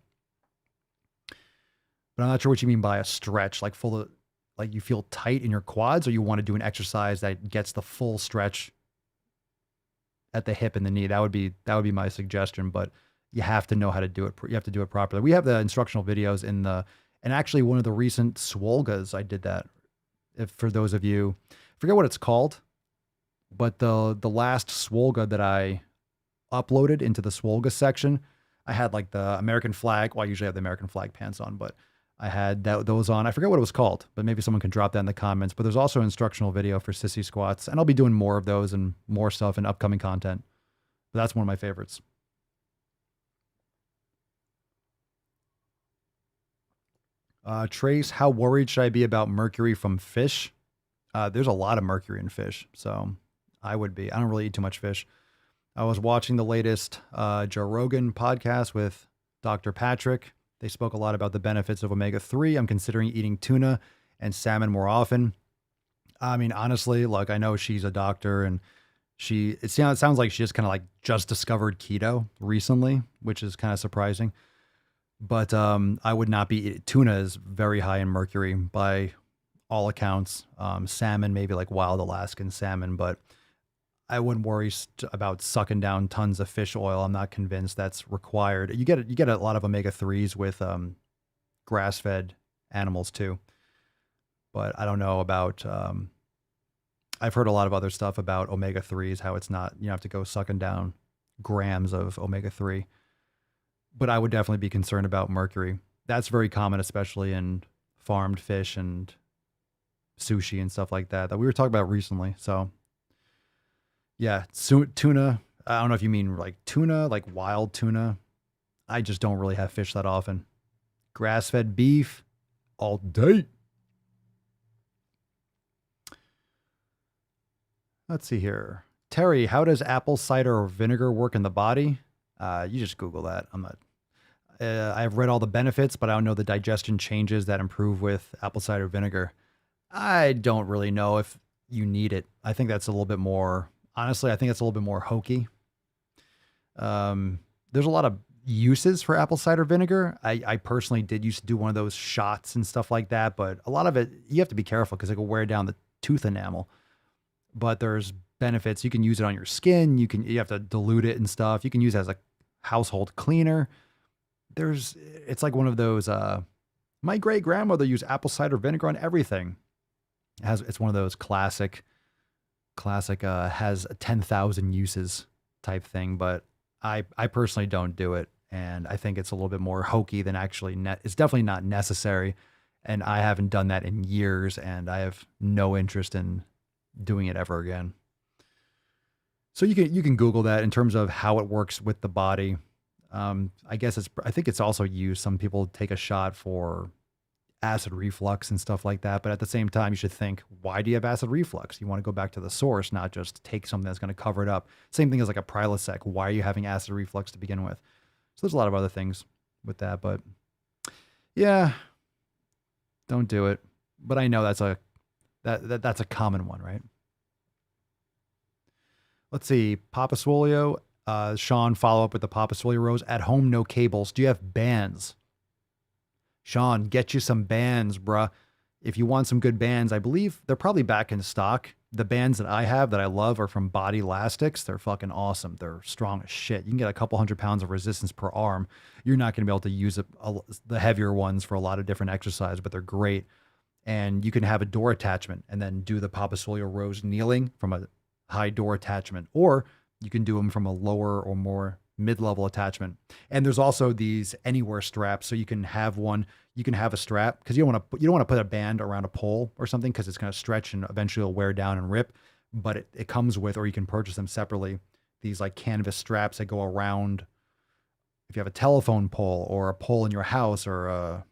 Speaker 3: But I'm not sure what you mean by a stretch, like full of, like you feel tight in your quads, or you want to do an exercise that gets the full stretch at the hip and the knee. That would be my suggestion, but you have to know how to do it. You have to do it properly. We have the instructional videos and actually one of the recent Swolgas, I did that. If for those of you, I forget what it's called, but the last Swolga that I uploaded into the Swolga section, I had like the American flag. Well, I usually have the American flag pants on, but I had those on. I forget what it was called, but maybe someone can drop that in the comments. But there's also an instructional video for sissy squats, and I'll be doing more of those and more stuff in upcoming content. But that's one of my favorites. Trace, how worried should I be about mercury from fish? There's a lot of mercury in fish, so I would be. I don't really eat too much fish. I was watching the latest Joe Rogan podcast with Dr. Patrick. They spoke a lot about the benefits of omega-3. I'm considering eating tuna and salmon more often. I mean, honestly, like I know she's a doctor and it sounds like she just kind of like just discovered keto recently, which is kind of surprising. But I would not be, tuna is very high in mercury by all accounts. Salmon, maybe like wild Alaskan salmon, but I wouldn't worry about sucking down tons of fish oil. I'm not convinced that's required. You get a lot of omega-3s with grass-fed animals too. But I don't know about, I've heard a lot of other stuff about omega-3s, how it's not, you have to go sucking down grams of omega-3. But I would definitely be concerned about mercury. That's very common, especially in farmed fish and sushi and stuff like that we were talking about recently. So yeah, tuna. I don't know if you mean like tuna, like wild tuna. I just don't really have fish that often. Grass-fed beef, all day. Let's see here. Terry, how does apple cider vinegar work in the body? You just Google that. I've read all the benefits, but I don't know the digestion changes that improve with apple cider vinegar. I don't really know if you need it. I think that's a little bit more, honestly, I think that's a little bit more hokey. There's a lot of uses for apple cider vinegar. I personally did used to do one of those shots and stuff like that, but a lot of it, you have to be careful because it will wear down the tooth enamel. But there's benefits. You can use it on your skin. You have to dilute it and stuff. You can use it as a household cleaner. It's like one of those, my great grandmother used apple cider vinegar on everything. It's one of those classic, has 10,000 uses type thing, but I personally don't do it. And I think it's a little bit more hokey than actually it's definitely not necessary. And I haven't done that in years, and I have no interest in doing it ever again. So you can Google that in terms of how it works with the body. I think it's also used. Some people take a shot for acid reflux and stuff like that. But at the same time, you should think, why do you have acid reflux? You want to go back to the source, not just take something that's going to cover it up. Same thing as like a Prilosec. Why are you having acid reflux to begin with? So there's a lot of other things with that, but yeah, Don't do it. But I know that's a common one, right? Let's see. Papa Swolio, Sean, follow up with the Papa Swolio Rose. At home, no cables. Do you have bands? Sean, get you some bands, bruh. If you want some good bands, I believe they're probably back in stock. The bands that I have that I love are from Body Elastics. They're fucking awesome. They're strong as shit. You can get a couple 100 pounds of resistance per arm. You're not going to be able to use the heavier ones for a lot of different exercises, but they're great. And you can have a door attachment and then do the Papa Swolio Rose kneeling from a high door attachment, or you can do them from a lower or more mid-level attachment. And there's also these anywhere straps. So you can have one, you can have a strap because you don't want to put a band around a pole or something because it's going to stretch and eventually it'll wear down and rip. But it comes with, or you can purchase them separately, these like canvas straps that go around. If you have a telephone pole or a pole in your house or a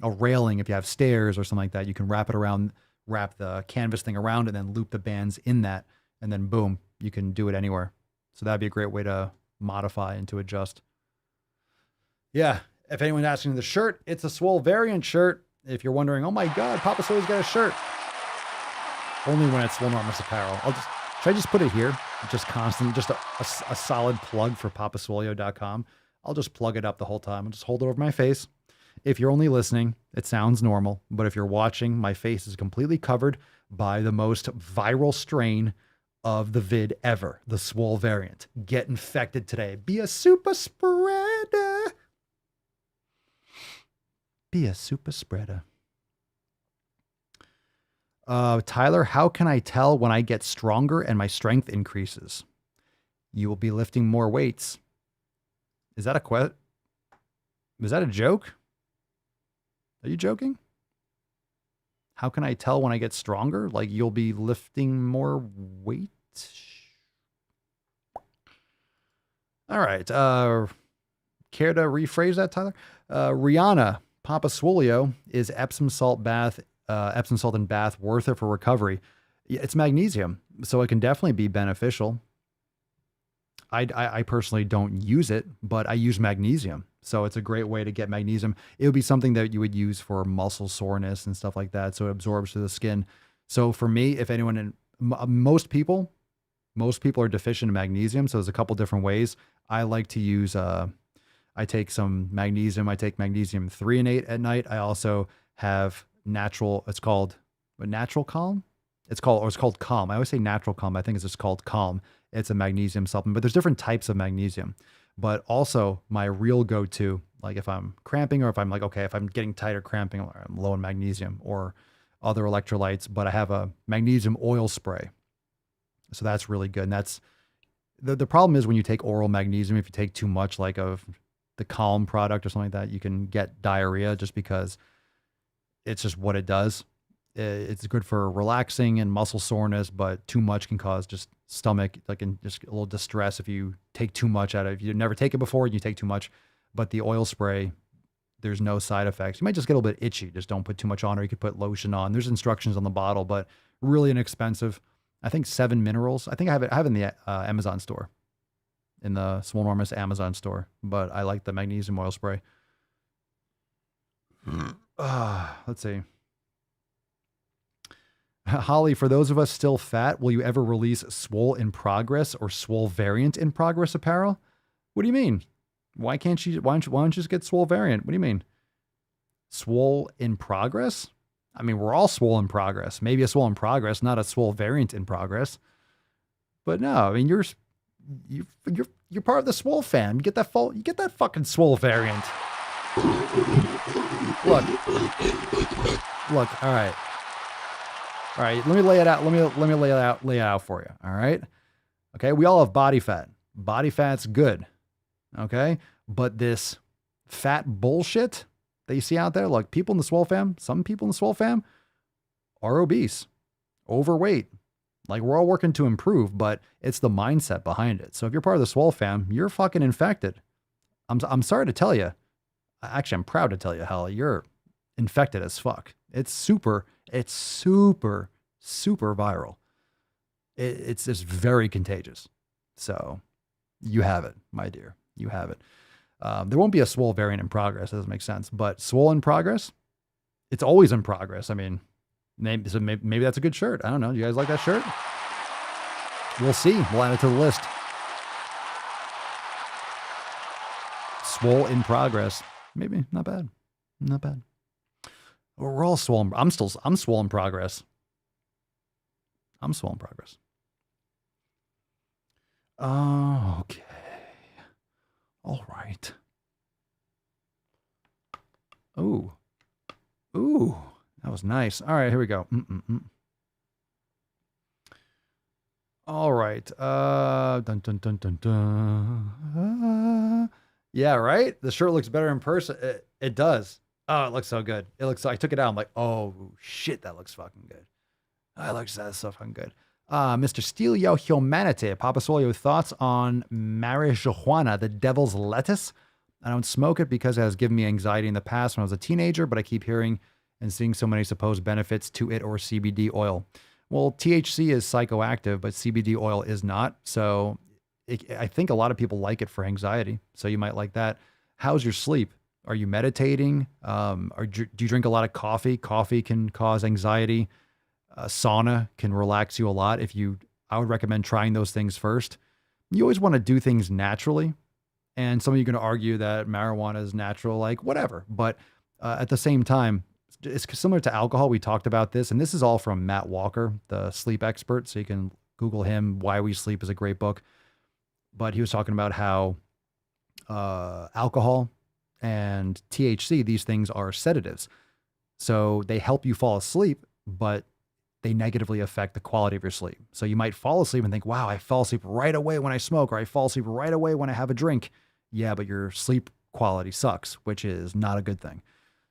Speaker 3: railing, if you have stairs or something like that, you can wrap the canvas thing around and then loop the bands in that. And then boom, you can do it anywhere. So that'd be a great way to modify and to adjust. Yeah. If anyone's asking the shirt, it's a Swole variant shirt. If you're wondering, oh my God, Papa Swole's got a shirt. Only when it's SwoleNormus apparel. Should I just put it here? Just constant, just a solid plug for papaswolio.com. I'll just plug it up the whole time. I'll just hold it over my face. If you're only listening, it sounds normal. But if you're watching, my face is completely covered by the most viral strain of the vid ever, the Swole variant. Get infected today. Be a super spreader. Be a super spreader. Tyler, how can I tell when I get stronger and my strength increases? You will be lifting more weights. Is that a joke? Are you joking? How can I tell when I get stronger? Like you'll be lifting more weight? All right. Care to rephrase that, Tyler? Rihanna, Papa Swolio, is Epsom salt and bath worth it for recovery? It's magnesium, so it can definitely be beneficial. I personally don't use it, but I use magnesium. So it's a great way to get magnesium. It would be something that you would use for muscle soreness and stuff like that. So it absorbs to the skin. So for me, if anyone, most people are deficient in magnesium. So there's a couple different ways. I like to use, I take some magnesium. I take magnesium 3 and 8 at night. I also have natural, it's called Natural Calm. It's called Calm. I always say Natural Calm. I think it's just called Calm. It's a magnesium supplement, but there's different types of magnesium. But also my real go-to, like if I'm cramping or if I'm like, okay, if I'm getting tight or cramping, or I'm low in magnesium or other electrolytes, but I have a magnesium oil spray. So that's really good. And that's the problem is when you take oral magnesium, if you take too much like of the Calm product or something like that, you can get diarrhea just because it's just what it does. It's good for relaxing and muscle soreness, but too much can cause just stomach, like, and just a little distress if you take too much out of it. If you never take it before, you take too much. But the oil spray, there's no side effects. You might just get a little bit itchy. Just don't put too much on, or you could put lotion on. There's instructions on the bottle, but really inexpensive. I think 7 minerals. I think I have it in the Amazon store, in the SwoleNormus Amazon store. But I like the magnesium oil spray. Let's see. Holly, for those of us still fat, will you ever release Swole in Progress or Swole Variant in Progress apparel? What do you mean? Why don't you just get Swole Variant? What do you mean? Swole in Progress? I mean, we're all Swole in Progress. Maybe a Swole in Progress, not a Swole Variant in Progress. But no, I mean, you're part of the SwoleFam. You get that fucking Swole Variant. Look, all right. All right, let me lay it out. Let me lay it out for you. All right. Okay. We all have body fat. Body fat's good. Okay. But this fat bullshit that you see out there, like people in the SwoleFam, some people in the SwoleFam are obese, overweight. Like we're all working to improve, but it's the mindset behind it. So if you're part of the SwoleFam, you're fucking infected. I'm sorry to tell you. Actually, I'm proud to tell you, Holly, you're infected as fuck. It's super viral. It's just very contagious. So you have it, my dear. You have it. There won't be a Swole Variant in Progress. That doesn't make sense. But Swole in Progress, It's always in progress. I mean, maybe that's a good shirt. I don't know. Do you guys like that shirt? We'll see. We'll add it to the list. Swole in progress. Maybe. Not bad. Not bad. We're all swollen. I'm swole in progress. I'm swole in progress. Oh, okay. All right. Ooh. Ooh. That was nice. All right, here we go. All right. Dun, dun, dun, dun, dun. Yeah, right? The shirt looks better in person. It does. Oh, it looks so good. It looks. I took it out. I'm like, oh shit, that looks fucking good. That's so fucking good. Mr. Steal Yo Humanity, Papa Swole, your thoughts on marijuana, the devil's lettuce? I don't smoke it because it has given me anxiety in the past when I was a teenager, but I keep hearing and seeing so many supposed benefits to it or CBD oil. Well, THC is psychoactive, but CBD oil is not. So I think a lot of people like it for anxiety. So you might like that. How's your sleep? Are you meditating? Or do you drink a lot of coffee? Coffee can cause anxiety. Sauna can relax you a lot. I would recommend trying those things first. You always want to do things naturally. And some of you are going to argue that marijuana is natural, like whatever. But at the same time, it's similar to alcohol. We talked about this, and this is all from Matt Walker, the sleep expert. So you can Google him. Why We Sleep is a great book. But he was talking about how alcohol and THC, these things are sedatives. So they help you fall asleep, but they negatively affect the quality of your sleep. So you might fall asleep and think, wow, I fall asleep right away when I smoke, or I fall asleep right away when I have a drink. Yeah, but your sleep quality sucks, which is not a good thing.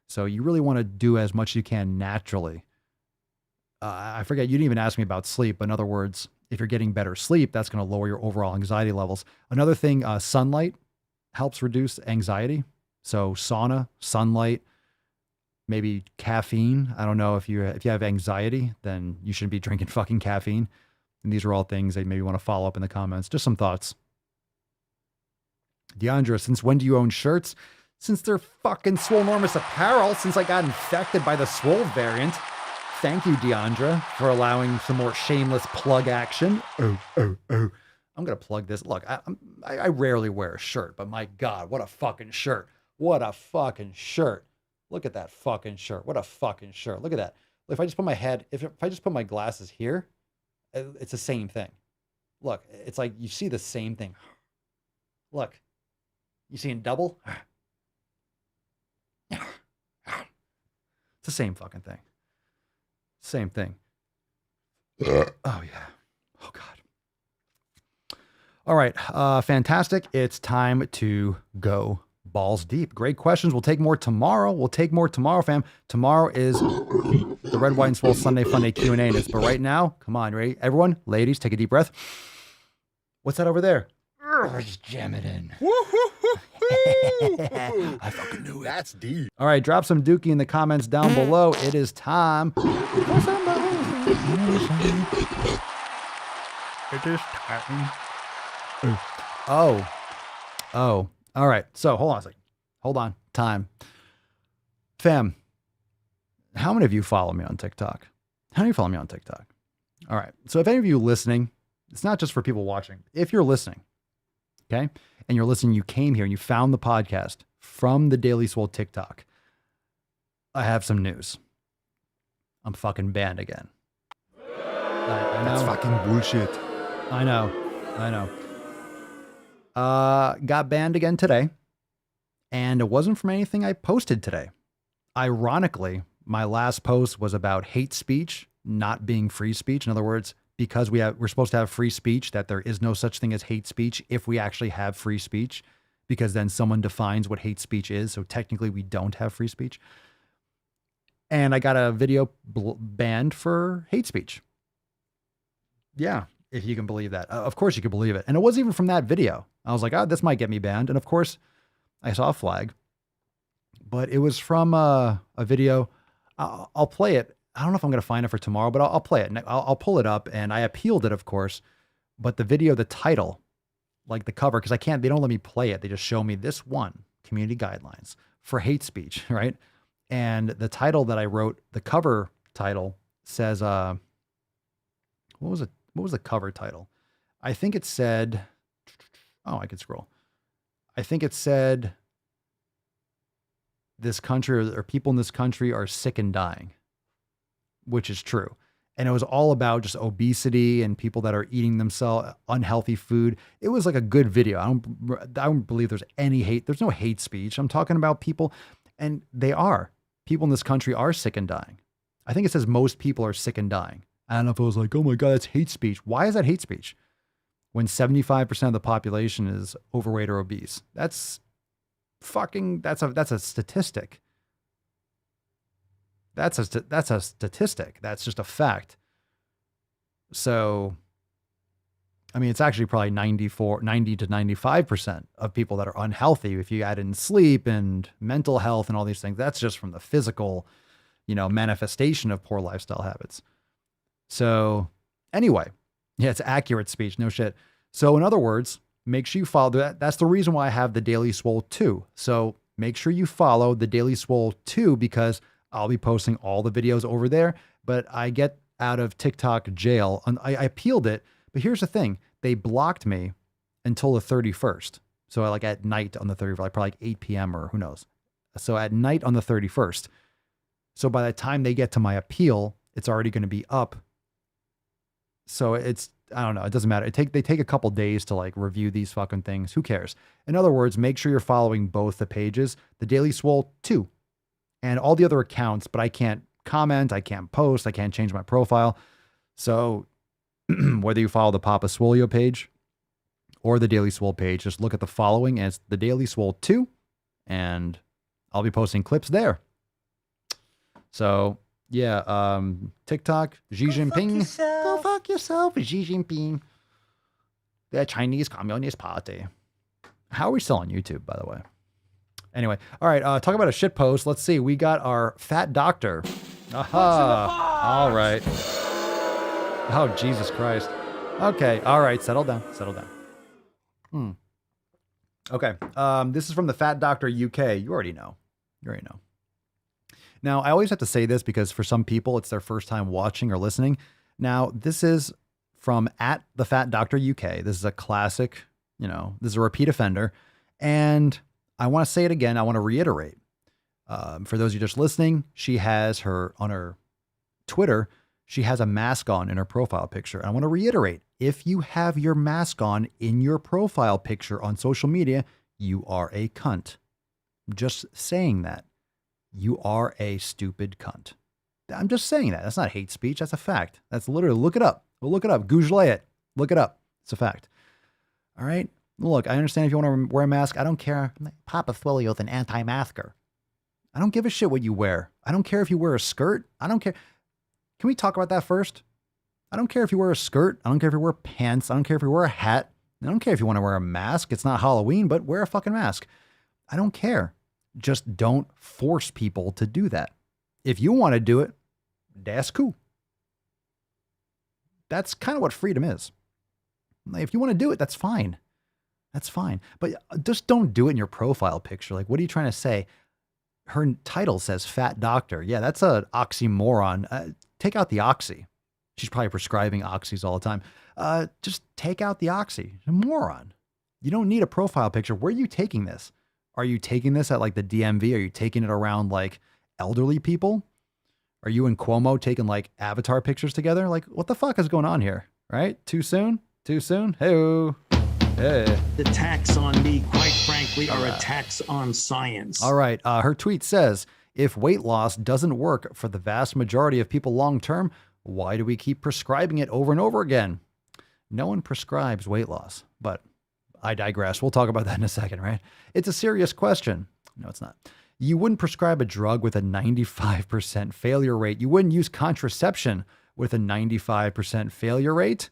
Speaker 3: So you really want to do as much as you can naturally. I forget, you didn't even ask me about sleep, but in other words, if you're getting better sleep, that's going to lower your overall anxiety levels. Another thing, sunlight helps reduce anxiety. So sauna, sunlight, maybe caffeine. I don't know if you have anxiety, then you shouldn't be drinking fucking caffeine. And these are all things that you maybe want to follow up in the comments. Just some thoughts. Deandra, since when do you own shirts? Since they're fucking Swolenormous apparel, since I got infected by the Swole variant. Thank you, Deandra, for allowing some more shameless plug action. Oh. I'm going to plug this. Look, I rarely wear a shirt, but my God, what a fucking shirt. What a fucking shirt. Look at that fucking shirt. What a fucking shirt. Look at that. If I just put my head, if I just put my glasses here, it's the same thing. Look, it's like you see the same thing. Look, you see in double? It's the same fucking thing. Same thing. Oh, yeah. Oh, God. All right. Fantastic. It's time to go balls deep. Great questions. We'll take more tomorrow. Fam. Tomorrow is the Red, White, and Swole Sunday Funday Q&A. But right now, come on, ready? Everyone, ladies, take a deep breath. What's that over there? Just jam it in. I fucking knew it. That's deep. All right, drop some dookie in the comments down below. It is time. It is time. Oh. All right. So hold on a second. Hold on. Time. Fam, how many of you follow me on TikTok? How many of you follow me on TikTok? All right. So if any of you listening, it's not just for people watching. If you're listening, okay, and you're listening, you came here and you found the podcast from the Daily Swole TikTok, I have some news. I'm fucking banned again. I know.
Speaker 9: That's fucking bullshit.
Speaker 3: I know. Got banned again today, and it wasn't from anything I posted today. Ironically, my last post was about hate speech not being free speech. In other words, because we're supposed to have free speech, that there is no such thing as hate speech if we actually have free speech, because then someone defines what hate speech is. So technically we don't have free speech. And I got a video banned for hate speech. Yeah, if you can believe that. Of course you can believe it. And it wasn't even from that video. I was like, oh, this might get me banned. And of course I saw a flag, but it was from a video. I'll play it. I don't know if I'm going to find it for tomorrow, but I'll play it. I'll pull it up, and I appealed it, of course. But the video, the title, like the cover, because they don't let me play it. They just show me this one, community guidelines for hate speech, right? And the title that I wrote, the cover title says, what was it? What was the cover title? I think it said, oh, I could scroll. I think it said, this country or people in this country are sick and dying, which is true. And it was all about just obesity and people that are eating themselves unhealthy food. It was like a good video. I don't believe there's any hate. There's no hate speech. I'm talking about people, and people in this country are sick and dying. I think it says most people are sick and dying. I don't know if it was like, oh my God, that's hate speech. Why is that hate speech? When 75% of the population is overweight or obese. That's a statistic. That's a statistic. That's just a fact. So, I mean, it's actually probably 90 to 95% of people that are unhealthy. If you add in sleep and mental health and all these things, that's just from the physical, manifestation of poor lifestyle habits. So anyway, yeah, it's accurate speech. No shit. So in other words, make sure you follow that. That's the reason why I have the Daily Swole 2. So make sure you follow the Daily Swole 2 because I'll be posting all the videos over there. But I get out of TikTok jail. I appealed it. But here's the thing. They blocked me until the 31st. So like at night on the 31st, like probably like 8 p.m. or who knows. So at night on the 31st. So by the time they get to my appeal, it's already going to be up. So I don't know. It doesn't matter. They take a couple days to like review these fucking things. Who cares? In other words, make sure you're following both the pages, the Daily Swole 2 and all the other accounts, but I can't comment. I can't post. I can't change my profile. So whether you follow the Papa Swolio page or the Daily Swole page, just look at the following as the Daily Swole 2 and I'll be posting clips there. So yeah, TikTok, Xi Jinping. Go fuck yourself, Xi Jinping. The Chinese Communist Party. How are we still on YouTube, by the way? Anyway, all right, talk about a shit post. Let's see. We got our fat doctor. Aha. All right. Oh, Jesus Christ. Okay, all right, settle down. Okay, this is from the Fat Doctor UK. You already know. Now, I always have to say this because for some people, it's their first time watching or listening. Now, this is from @thefatdoctoruk. This is a classic, this is a repeat offender. And I want to say it again. I want to reiterate. For those of you just listening, she has on her Twitter, she has a mask on in her profile picture. And I want to reiterate, if you have your mask on in your profile picture on social media, you are a cunt. Just saying that. You are a stupid cunt. I'm just saying that. That's not hate speech. That's a fact. That's literally, look it up. We'll look it up. Google it. Look it up. It's a fact. All right. Look, I understand if you want to wear a mask. I don't care. Papa Swolio's an anti-masker. I don't give a shit what you wear. I don't care if you wear a skirt. I don't care. Can we talk about that first? I don't care if you wear a skirt. I don't care if you wear pants. I don't care if you wear a hat. I don't care if you want to wear a mask. It's not Halloween, but wear a fucking mask. I don't care. Just don't force people to do that. If you want to do it, that's cool. That's kind of what freedom is. If you want to do it, that's fine. That's fine. But just don't do it in your profile picture. Like, what are you trying to say? Her title says Fat Doctor. Yeah, that's an oxymoron. Take out the oxy. She's probably prescribing oxys all the time. Just take out the oxy. You're a moron. You don't need a profile picture. Where are you taking this? Are you taking this at like the DMV? Are you taking it around like elderly people? Are you and Cuomo taking like avatar pictures together? Like, what the fuck is going on here? Right? Too soon? Hey-o. Hey.
Speaker 15: The attacks on me, quite frankly, are attacks on science.
Speaker 3: All right. Her tweet says, if weight loss doesn't work for the vast majority of people long-term, why do we keep prescribing it over and over again? No one prescribes weight loss, but I digress. We'll talk about that in a second, right? It's a serious question. No, it's not. You wouldn't prescribe a drug with a 95% failure rate. You wouldn't use contraception with a 95% failure rate.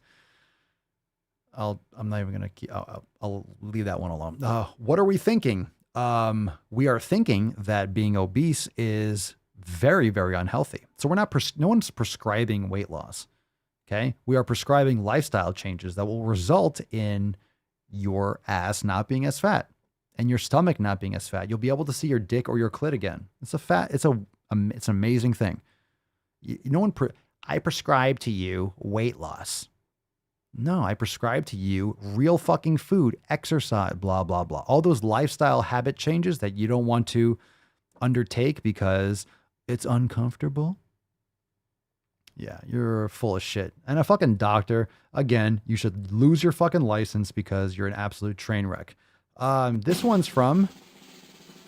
Speaker 3: I'm not even going to I'll leave that one alone. What are we thinking? We are thinking that being obese is very, very unhealthy. So no one's prescribing weight loss. Okay. We are prescribing lifestyle changes that will result in your ass not being as fat. and your stomach not being as fat. You'll be able to see your dick or your clit again. It's an amazing thing. I prescribe to you weight loss. No, I prescribe to you real fucking food, exercise, blah, blah, blah. All those lifestyle habit changes that you don't want to undertake because it's uncomfortable. Yeah, you're full of shit. And a fucking doctor, again, you should lose your fucking license because you're an absolute train wreck. This one's from...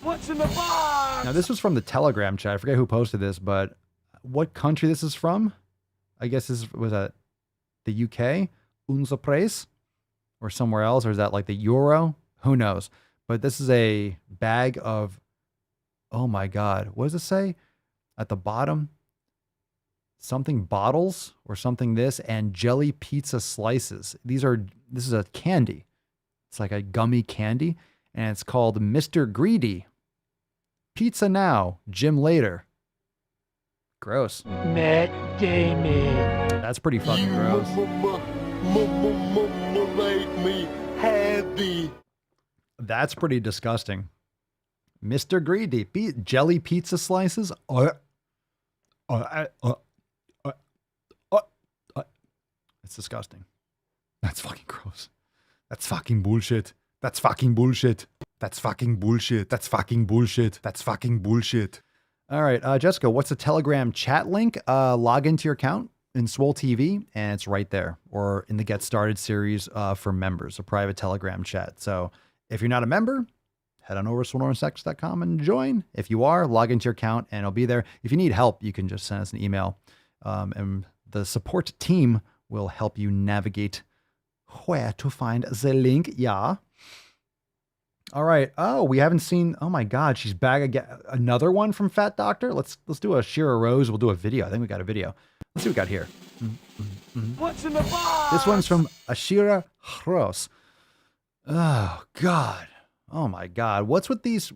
Speaker 10: What's in the box?
Speaker 3: Now, this was from the Telegram chat. I forget who posted this, but what country this is from? I guess this was the UK? Unser Preis? Or somewhere else? Or is that like the euro? Who knows? But this is a bag of... Oh my God. What does it say? At the bottom? Something bottles or something this and jelly pizza slices. This is a candy. It's like a gummy candy and it's called Mr. Greedy. Pizza now, gym later. Gross.
Speaker 10: Matt Damon.
Speaker 3: That's pretty fucking gross.
Speaker 10: Make me happy.
Speaker 3: That's pretty disgusting. Mr. Greedy. Jelly pizza slices? It's disgusting. That's fucking gross. That's fucking bullshit. That's fucking bullshit. That's fucking bullshit. That's fucking bullshit. That's fucking bullshit. All right, Jessica, what's the Telegram chat link? Log into your account in Swole TV, and it's right there. Or in the Get Started series for members, a private Telegram chat. So if you're not a member, head on over to swolenormsex.com and join. If you are, log into your account, and it'll be there. If you need help, you can just send us an email, and the support team will help you navigate where to find the link. Yeah. All right. Oh, we haven't seen. Oh my God, she's back again. Another one from Fat Doctor. Let's do a Shira Rose. We'll do a video. I think we got a video. Let's see what we got here.
Speaker 10: What's in the box?
Speaker 3: This one's from Ashira Rose. Oh God. Oh my God. What's with these?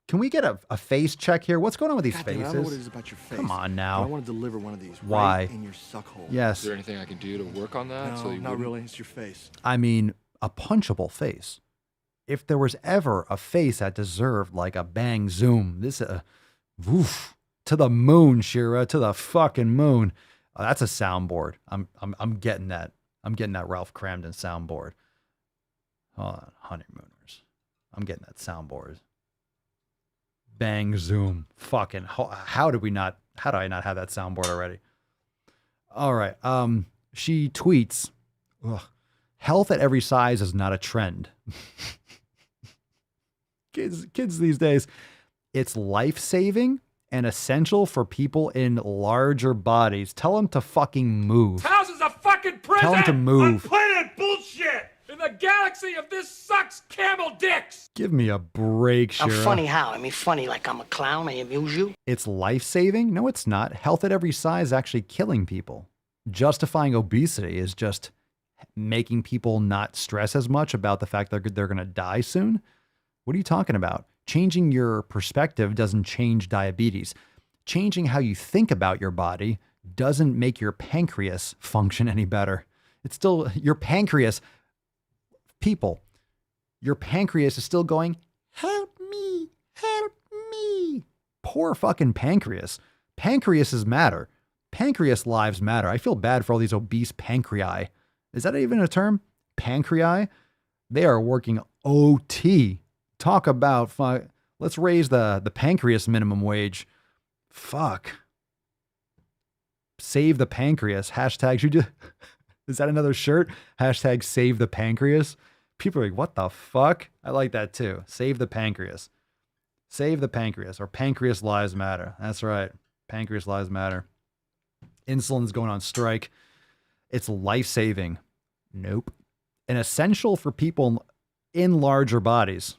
Speaker 3: Can we get a face check here? What's going on with these faces?
Speaker 16: I don't know what it is about your face.
Speaker 3: Come on now.
Speaker 16: I want to deliver one of these.
Speaker 3: Why?
Speaker 16: Right in your suck hole.
Speaker 3: Yes.
Speaker 6: Is there anything I can do to work on that?
Speaker 16: No,
Speaker 6: so you
Speaker 16: not
Speaker 6: wouldn't-
Speaker 16: really. It's your face.
Speaker 3: I mean, a punchable face. If there was ever a face that deserved like a bang zoom, this woof, to the moon, Shira, to the fucking moon. That's a soundboard. I'm getting that. I'm getting that Ralph Cramden soundboard. Hold on, honeymooners. I'm getting that soundboard. Bang zoom. Fucking how do I not have that soundboard already? All right. She tweets, ugh, health at every size is not a trend. Kids these days, it's life-saving and essential for people in larger bodies. Tell them to fucking move.
Speaker 10: House is a fucking prison.
Speaker 3: Tell them to move.
Speaker 10: On planet bullshit. In the galaxy of this sucks camel dicks.
Speaker 3: Give me a break, Shira.
Speaker 17: I'm funny how? I mean, funny like I'm a clown. I amuse you.
Speaker 3: It's life-saving? No, it's not. Health at every size is actually killing people. Justifying obesity is just making people not stress as much about the fact that they're going to die soon. What are you talking about? Changing your perspective doesn't change diabetes. Changing how you think about your body doesn't make your pancreas function any better. It's still your pancreas. People, your pancreas is still going, help me, help me. Poor fucking pancreas. Pancreases matter. Pancreas lives matter. I feel bad for all these obese pancreas. Is that even a term? Pancreas? They are working OT. Talk about, let's raise the pancreas minimum wage. Fuck. Save the pancreas. Hashtag, is that another shirt? Hashtag save the pancreas. People are like, what the fuck? I like that too. Save the pancreas. Save the pancreas, or pancreas lives matter. That's right. Pancreas lives matter. Insulin's going on strike. It's life-saving. Nope. And essential for people in larger bodies.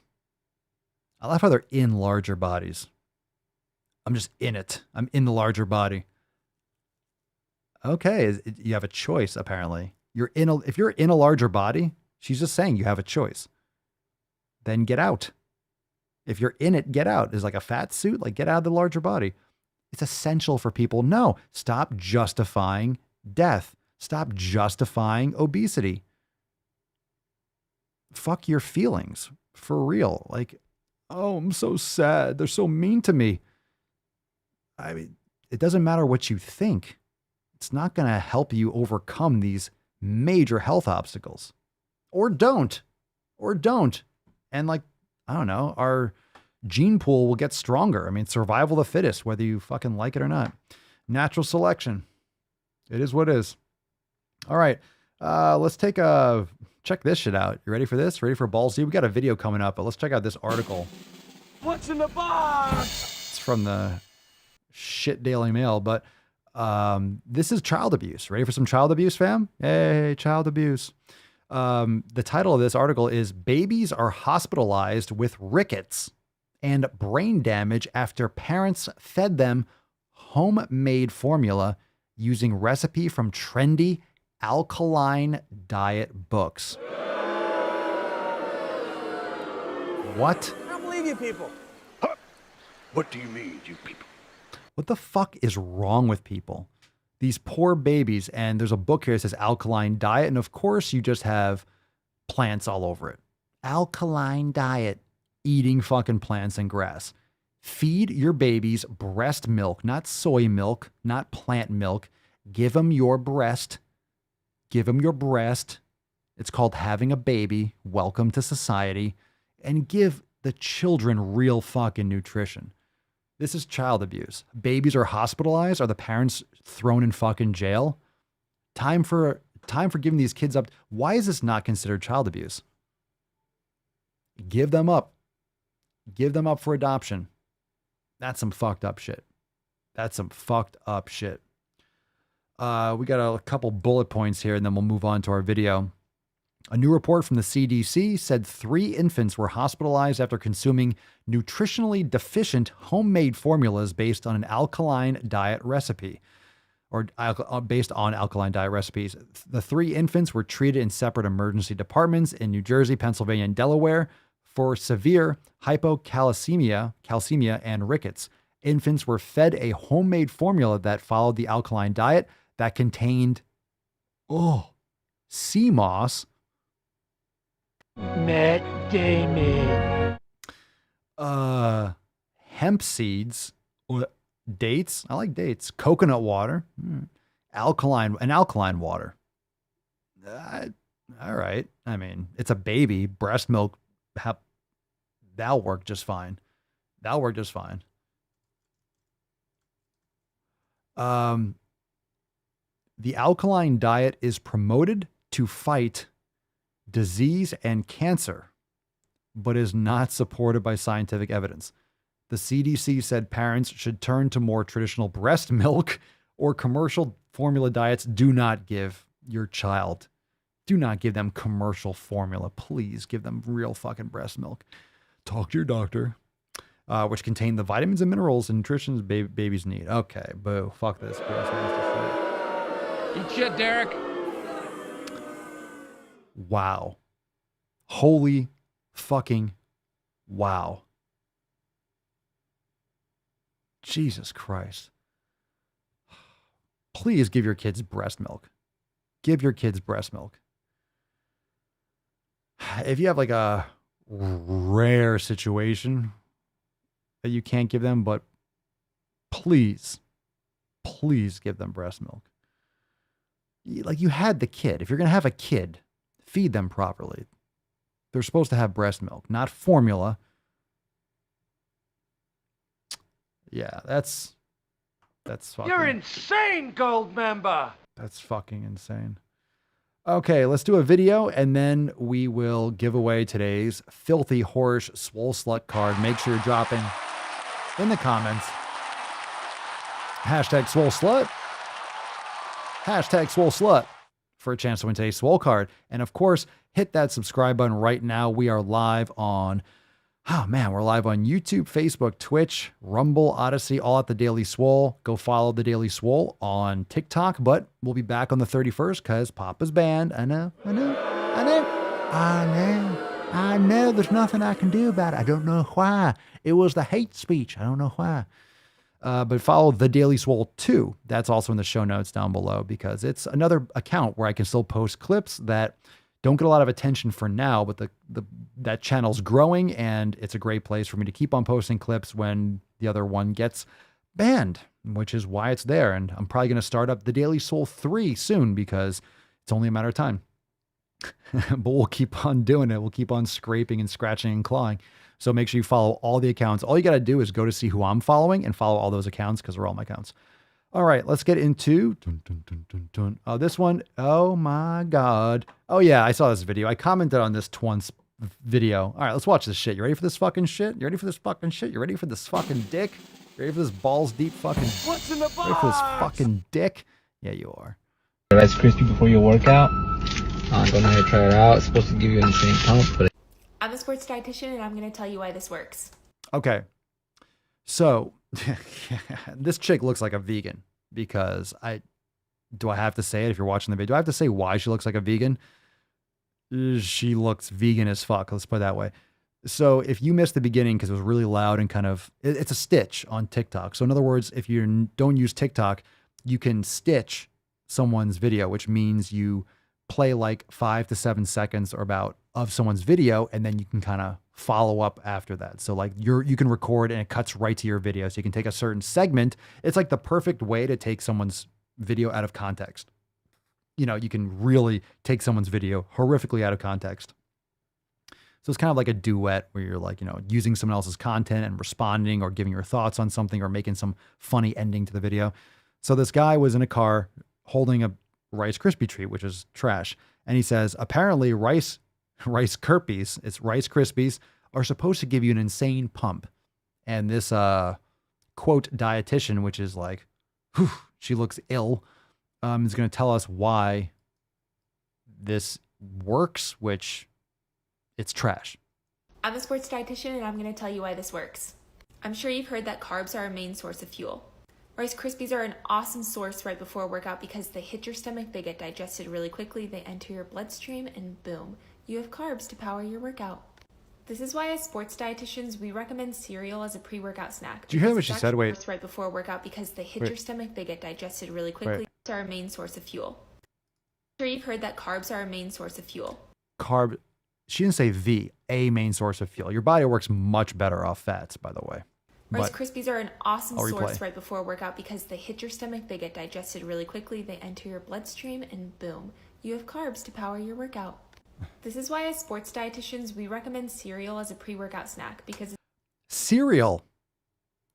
Speaker 3: I love how they're in larger bodies. I'm just in it. I'm in the larger body. Okay, you have a choice, apparently. If you're in a larger body, she's just saying you have a choice. Then get out. If you're in it, get out. Is like a fat suit, like get out of the larger body. It's essential for people. No, stop justifying death. Stop justifying obesity. fuck your feelings for real. Like, oh, I'm so sad. They're so mean to me. I mean, it doesn't matter what you think. It's not going to help you overcome these major health obstacles. Or don't. And like, I don't know, our gene pool will get stronger. I mean, survival of the fittest, whether you fucking like it or not. Natural selection. It is what it is. All right. Let's check this shit out. You ready for this? Ready for balls deep? We got a video coming up, but let's check out this article.
Speaker 10: What's in the box?
Speaker 3: It's from the shit Daily Mail, but this is child abuse. Ready for some child abuse, fam? Hey, child abuse. The title of this article is Babies Are Hospitalized with Rickets and Brain Damage After Parents Fed Them Homemade Formula Using Recipe from Trendy Alkaline Diet Books. What?
Speaker 10: I don't believe you people.
Speaker 12: What do you mean, you people?
Speaker 3: What the fuck is wrong with people? These poor babies, and there's a book here that says alkaline diet, and of course you just have plants all over it. Alkaline diet, eating fucking plants and grass. Feed your babies breast milk, not soy milk, not plant milk. Give them your breast. Give them your breast. It's called having a baby. Welcome to society. And give the children real fucking nutrition. This is child abuse. Babies are hospitalized. Are the parents thrown in fucking jail? Time for giving these kids up. Why is this not considered child abuse? Give them up. Give them up for adoption. That's some fucked up shit. That's some fucked up shit. We got a couple bullet points here, and then we'll move on to our video. A new report from the CDC said 3 infants were hospitalized after consuming nutritionally deficient homemade formulas based on an alkaline diet recipe, or based on alkaline diet recipes. The 3 infants were treated in separate emergency departments in New Jersey, Pennsylvania, and Delaware for severe hypocalcemia and rickets. Infants were fed a homemade formula that followed the alkaline diet that contained, sea moss,
Speaker 10: Matt Damon,
Speaker 3: hemp seeds, or dates. I like dates. Coconut water, alkaline water. All right. I mean, it's a baby. Breast milk, that'll work just fine. That'll work just fine. The alkaline diet is promoted to fight disease and cancer, but is not supported by scientific evidence. The CDC said parents should turn to more traditional breast milk or commercial formula diets. Do not give your child, do not give them commercial formula. Please give them real fucking breast milk. Talk to your doctor, which contain the vitamins and minerals and nutrition babies need. Okay, boo. Fuck this. Gross, nasty shit.
Speaker 10: eat shit, Derek.
Speaker 3: Wow. Holy fucking wow. Jesus Christ. Please give your kids breast milk. Give your kids breast milk. If you have like a rare situation that you can't give them, but please give them breast milk. Like, you had the kid. If you're going to have a kid, feed them properly. They're supposed to have breast milk, not formula. Yeah, that's fucking...
Speaker 10: You're insane, gold member.
Speaker 3: That's fucking insane. Okay, let's do a video, and then we will give away today's filthy, whorish Swole Slut card. Make sure you're dropping in the comments hashtag Swole Slut, hashtag Swole Slut, for a chance to win today's Swole card. And of course, hit that subscribe button right now. We are live on, we're live on YouTube, Facebook, Twitch, Rumble, Odyssey, all at The Daily Swole. Go follow The Daily Swole on TikTok, but we'll be back on the 31st because Papa's banned. I know. There's nothing I can do about it. I don't know why. It was the hate speech. I don't know why. But follow The Daily Swole 2. That's also in the show notes down below because it's another account where I can still post clips that Don't get a lot of attention for now, but that channel's growing, and it's a great place for me to keep on posting clips when the other one gets banned, which is why it's there. And I'm probably going to start up the Daily Swole 3 soon because it's only a matter of time. But we'll keep on doing it. We'll keep on scraping and scratching and clawing. So make sure you follow all the accounts. All you got to do is go to see who I'm following and follow all those accounts because they're all my accounts. All right, let's get into this one. Oh my God. Oh yeah, I saw this video. I commented on this once video. All right, let's watch this shit. You ready for this fucking shit? You ready for this fucking shit? You ready for this fucking dick? You ready for this balls deep fucking? What's in the box? Ready for this fucking dick? Yeah, you are.
Speaker 18: Rice Krispie before your workout. Go ahead and try it out. It's supposed to give you an insane pump, but
Speaker 19: I'm a sports dietitian, and I'm going to tell you why this works.
Speaker 3: Okay, so this chick looks like a vegan because do I have to say it if you're watching the video? Do I have to say why she looks like a vegan? She looks vegan as fuck. Let's put it that way. So if you missed the beginning because it was really loud and kind of, it's a stitch on TikTok. So in other words, if you don't use TikTok, you can stitch someone's video, which means you play like 5 to 7 seconds or about of someone's video, and then you can kind of follow up after that. So like you can record and it cuts right to your video. So you can take a certain segment. It's like the perfect way to take someone's video out of context. You know, you can really take someone's video horrifically out of context. So it's kind of like a duet where you're like, you know, using someone else's content and responding or giving your thoughts on something or making some funny ending to the video. So this guy was in a car holding a Rice Krispie treat, which is trash. And he says, apparently Rice Krispies are supposed to give you an insane pump. And this quote dietitian, which is like, whew, she looks ill, is going to tell us why this works, which it's trash.
Speaker 19: I'm a sports dietitian, and I'm going to tell you why this works. I'm sure you've heard that carbs are a main source of fuel. Rice Krispies are an awesome source right before a workout because they hit your stomach, they get digested really quickly, they enter your bloodstream, and boom, you have carbs to power your workout. This is why as sports dietitians, we recommend cereal as a pre-workout snack.
Speaker 3: Did you hear what she said? Wait.
Speaker 19: Right before a workout because they hit your stomach, they get digested really quickly. Carbs are a main source of fuel. I'm sure you've heard that carbs are a main source of fuel.
Speaker 3: She didn't say a main source of fuel. Your body works much better off fats, by the way.
Speaker 19: Rice Krispies are an awesome source right before a workout because they hit your stomach, they get digested really quickly, they enter your bloodstream, and boom, you have carbs to power your workout. This is why as sports dietitians, we recommend cereal as a pre-workout snack because
Speaker 3: cereal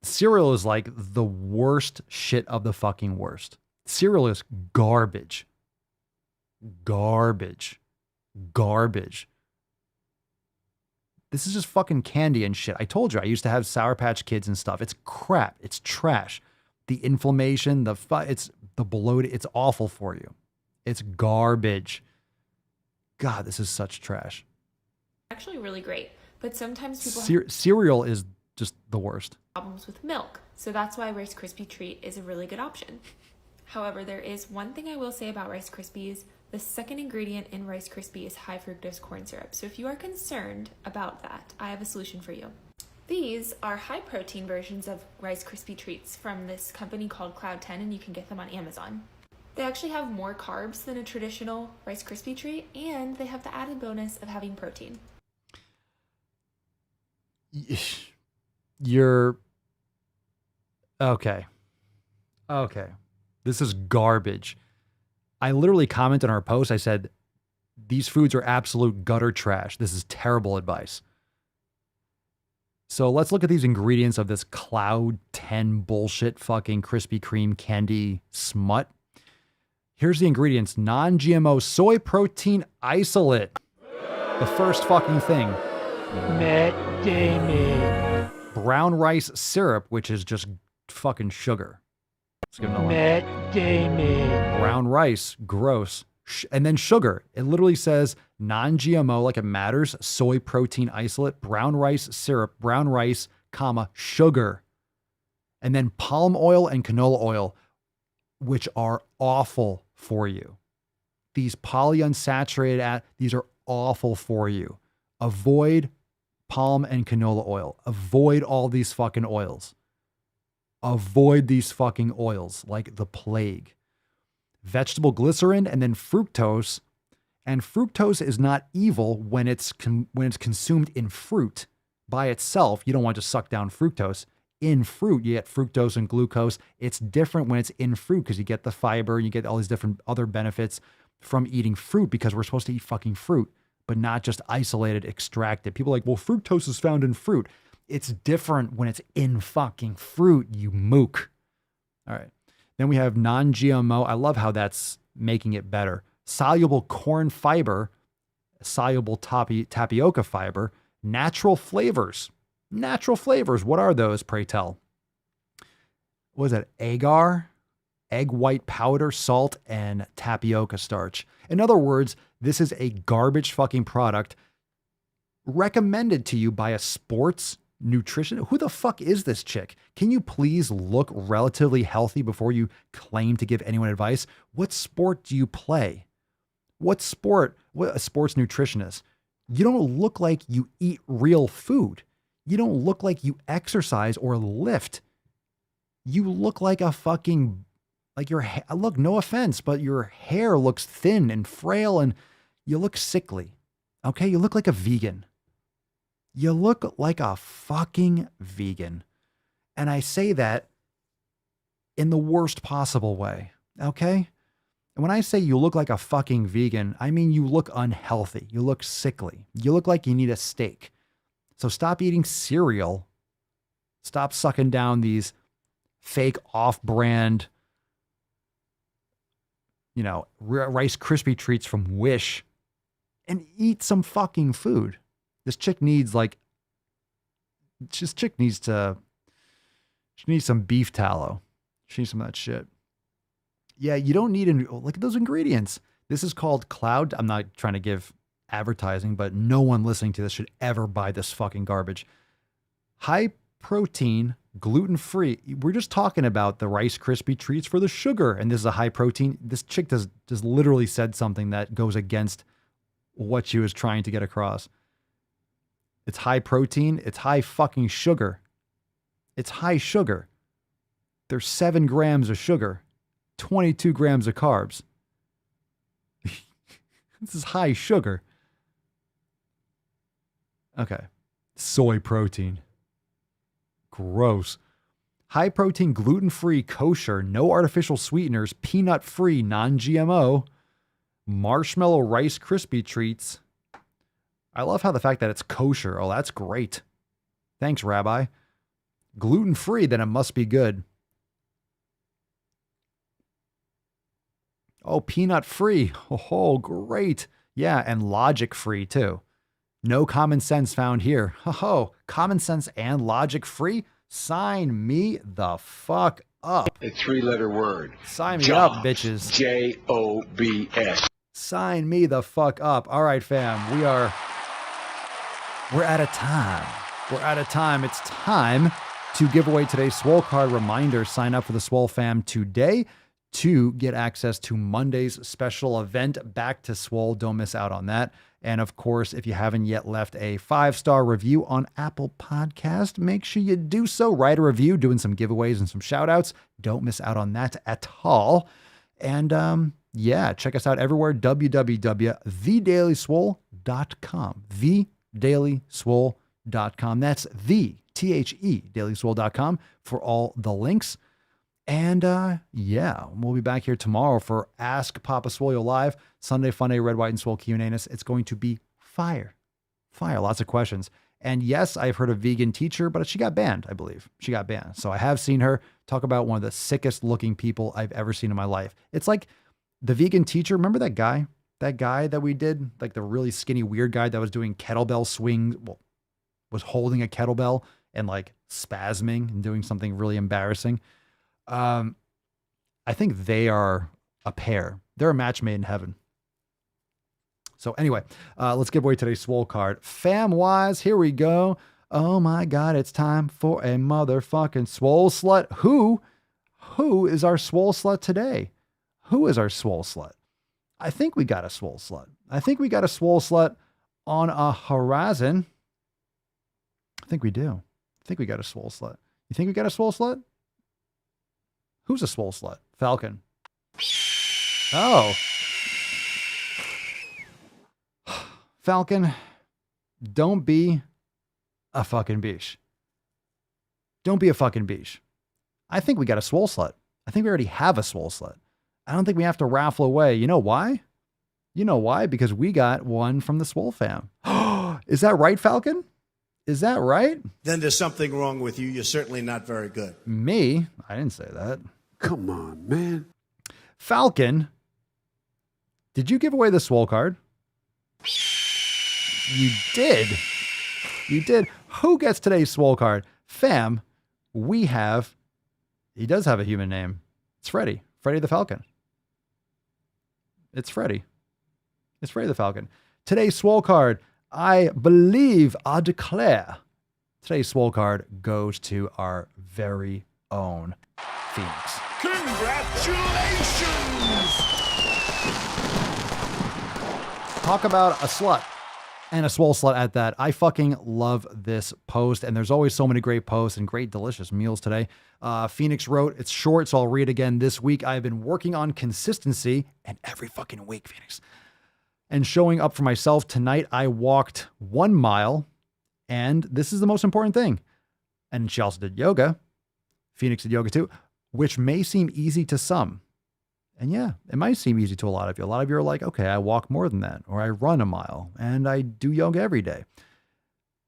Speaker 3: is like the worst shit of the fucking worst. Cereal is garbage. Garbage. This is just fucking candy and shit. I told you, I used to have Sour Patch Kids and stuff. It's crap. It's trash. The inflammation, it's the bloated, it's awful for you. It's garbage. God, this is such trash.
Speaker 19: actually really great. But sometimes people have
Speaker 3: cereal is just the worst.
Speaker 19: Problems with milk. So that's why Rice Krispie Treat is a really good option. However, there is one thing I will say about Rice Krispies. The second ingredient in Rice Krispie is high fructose corn syrup. So if you are concerned about that, I have a solution for you. These are high protein versions of Rice Krispie Treats from this company called Cloud 10, and you can get them on Amazon. They actually have more carbs than a traditional Rice Krispie Treat, and they have the added bonus of having protein.
Speaker 3: You're okay. This is garbage. I literally commented on our post. I said, these foods are absolute gutter trash. This is terrible advice. So let's look at these ingredients of this Cloud 10 bullshit fucking Krispy Kreme candy smut. Here's the ingredients. Non-GMO soy protein isolate. The first fucking thing.
Speaker 20: Matt Damon.
Speaker 3: Brown rice syrup, which is just fucking sugar. Let's give it another one.
Speaker 20: Matt Damon.
Speaker 3: Brown rice, gross. And then sugar. It literally says non-GMO, like it matters, soy protein isolate, brown rice syrup, brown rice, comma, sugar. And then palm oil and canola oil, which are awful for you. These polyunsaturated, these are awful for you. Avoid palm and canola oil. Avoid all these fucking oils. Avoid these fucking oils like the plague. Vegetable glycerin and then fructose And fructose is not evil when it's consumed in fruit by itself. You don't want to suck down fructose. In fruit, you get fructose and glucose. It's different when it's in fruit because you get the fiber and you get all these different other benefits from eating fruit because we're supposed to eat fucking fruit, but not just isolated, extracted. People are like, well, fructose is found in fruit. It's different when it's in fucking fruit, you mook. All right. Then we have non-GMO. I love how that's making it better. Soluble corn fiber, soluble tapioca fiber, natural flavors. Natural flavors. What are those, pray tell? What is that? Agar, egg white powder, salt, and tapioca starch. In other words, this is a garbage fucking product recommended to you by a sports nutrition. Who the fuck is this chick? Can you please look relatively healthy before you claim to give anyone advice? What sport do you play? What sport? What a sports nutritionist. You don't look like you eat real food. You don't look like you exercise or lift. You look like a fucking, like your, look, no offense, but your hair looks thin and frail and you look sickly. Okay. You look like a vegan. You look like a fucking vegan. And I say that in the worst possible way. Okay. And when I say you look like a fucking vegan, I mean you look unhealthy. You look sickly. You look like you need a steak. So stop eating cereal. Stop sucking down these fake off-brand, Rice Krispie treats from Wish and eat some fucking food. This chick needs she needs some beef tallow. She needs some of that shit. Yeah, you don't need look at those ingredients. This is called Cloud. I'm not trying to give advertising, but no one listening to this should ever buy this fucking garbage. High protein, gluten-free. We're just talking about the Rice Krispie treats for the sugar, and this is a high protein. This chick just literally said something that goes against what she was trying to get across. It's high protein. It's high fucking sugar. It's high sugar. There's 7 grams of sugar, 22 grams of carbs. This is high sugar. Okay. Soy protein. Gross. High protein, gluten-free, kosher, no artificial sweeteners, peanut-free, non-GMO, marshmallow Rice Krispie treats. I love how the fact that it's kosher. Oh, that's great. Thanks, Rabbi. Gluten-free, then it must be good. Oh, peanut-free. Oh, great. Yeah, and logic-free, too. No common sense found here. Oh, common sense and logic-free? Sign me the fuck up.
Speaker 12: A 3-letter word.
Speaker 3: Sign me up, bitches.
Speaker 12: Jobs.
Speaker 3: Sign me the fuck up. All right, fam. We're out of time. We're out of time. It's time to give away today's Swole card. Reminder, sign up for the SwoleFam today to get access to Monday's special event, Back to Swole. Don't miss out on that. And of course, if you haven't yet left a 5-star review on Apple Podcast, make sure you do so. Write a review, doing some giveaways and some shout outs. Don't miss out on that at all. And yeah, check us out everywhere. www.thedailyswole.com. thedailyswole.com. That's dailyswole.com for all the links. And yeah, we'll be back here tomorrow for Ask Papa Swole Live, Sunday Funday, Red, White, and Swole Q&A-ness. It's going to be fire. Lots of questions. And yes, I've heard of vegan teacher, but she got banned, I believe. She got banned. So I have seen her talk about one of the sickest looking people I've ever seen in my life. It's like the vegan teacher. Remember that guy? That guy that we did? Like the really skinny, weird guy that was doing kettlebell swings, well, was holding a kettlebell and like spasming and doing something really embarrassing. I think they are a pair. They're a match made in heaven. So anyway, let's give away today's Swole card. Fam-wise, here we go. Oh my God, it's time for a motherfucking Swole slut. Who is our Swole slut today? Who is our Swole slut? I think we got a Swole slut. I think we got a Swole slut on a horizon. I think we do. I think we got a Swole slut. You think we got a Swole slut? Who's a Swole slut? Falcon. Oh. Falcon, don't be a fucking biche. Don't be a fucking biche. I think we got a swole slut. I think we already have a swole slut. I don't think we have to raffle away. You know why? You know why? Because we got one from the SwoleFam. Is that right, Falcon? Is that right?
Speaker 21: Then there's something wrong with you. You're certainly not very good.
Speaker 3: Me? I didn't say that.
Speaker 7: Come on, man.
Speaker 3: Falcon, did you give away the Swole card? You did. You did. Who gets today's Swole card? Fam, we have, he does have a human name. It's Freddy. Freddy the Falcon. It's Freddy. It's Freddy the Falcon. Today's Swole card, I believe, I declare, today's Swole card goes to our very own Phoenix.
Speaker 1: Congratulations!
Speaker 3: Talk about a slut, and a swole slut at that. I fucking love this post, and there's always so many great posts and great delicious meals today. Phoenix wrote, it's short, so I'll read it again. This week, I've been working on consistency, and every fucking week, Phoenix, and showing up for myself. Tonight, I walked 1 mile, and this is the most important thing. And she also did yoga. Phoenix did yoga too, which may seem easy to some. And yeah, it might seem easy to a lot of you. A lot of you are like, okay, I walk more than that, or I run a mile, and I do yoga every day.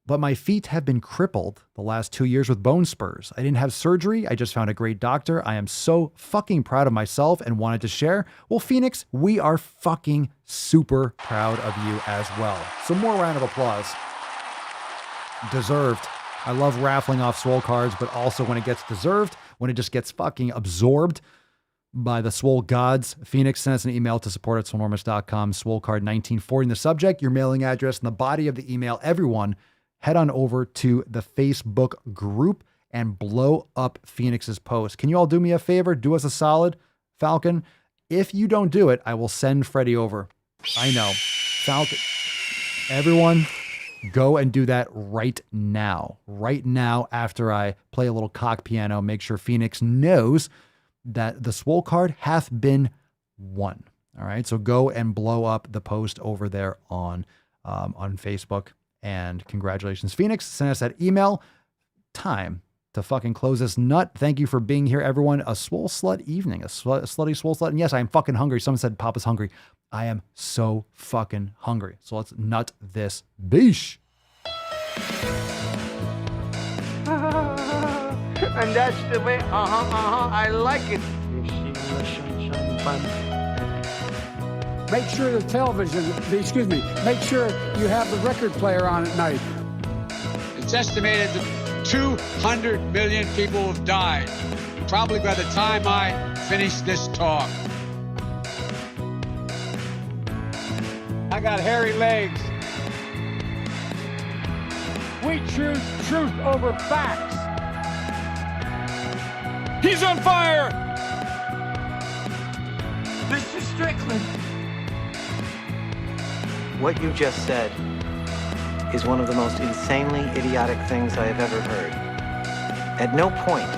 Speaker 3: But my feet have been crippled the last 2 years with bone spurs. I didn't have surgery. I just found a great doctor. I am so fucking proud of myself and wanted to share. Well, Phoenix, we are fucking super proud of you as well. So more round of applause. Deserved. I love raffling off Swole cards, but also when it gets deserved, when it just gets fucking absorbed by the Swole gods. Phoenix, send us an email to support@swolenormous.com, Swole card 1940 in the subject, your mailing address in the body of the email. Everyone, head on over to the Facebook group and blow up Phoenix's post. Can you all do me a favor? Do us a solid, Falcon. If you don't do it, I will send Freddy over. I know. Falcon. Everyone, go and do that right now. Right now, after I play a little cock piano, make sure Phoenix knows that the Swole card hath been won. All right. So go and blow up the post over there on Facebook. And congratulations, Phoenix. Send us that email. Time to fucking close this nut. Thank you for being here, everyone. A swole slut evening, a slutty swole slut. And yes, I'm fucking hungry. Someone said Papa's hungry. I am so fucking hungry. So let's nut this beesh.
Speaker 10: And that's the way, I like it.
Speaker 7: Make sure the television, make sure you have the record player on at night.
Speaker 12: It's estimated that 200 million people have died, probably by the time I finish this talk.
Speaker 20: I got hairy legs. We choose truth over facts. He's on fire!
Speaker 10: Mr. Strickland.
Speaker 17: What you just said is one of the most insanely idiotic things I have ever heard. At no point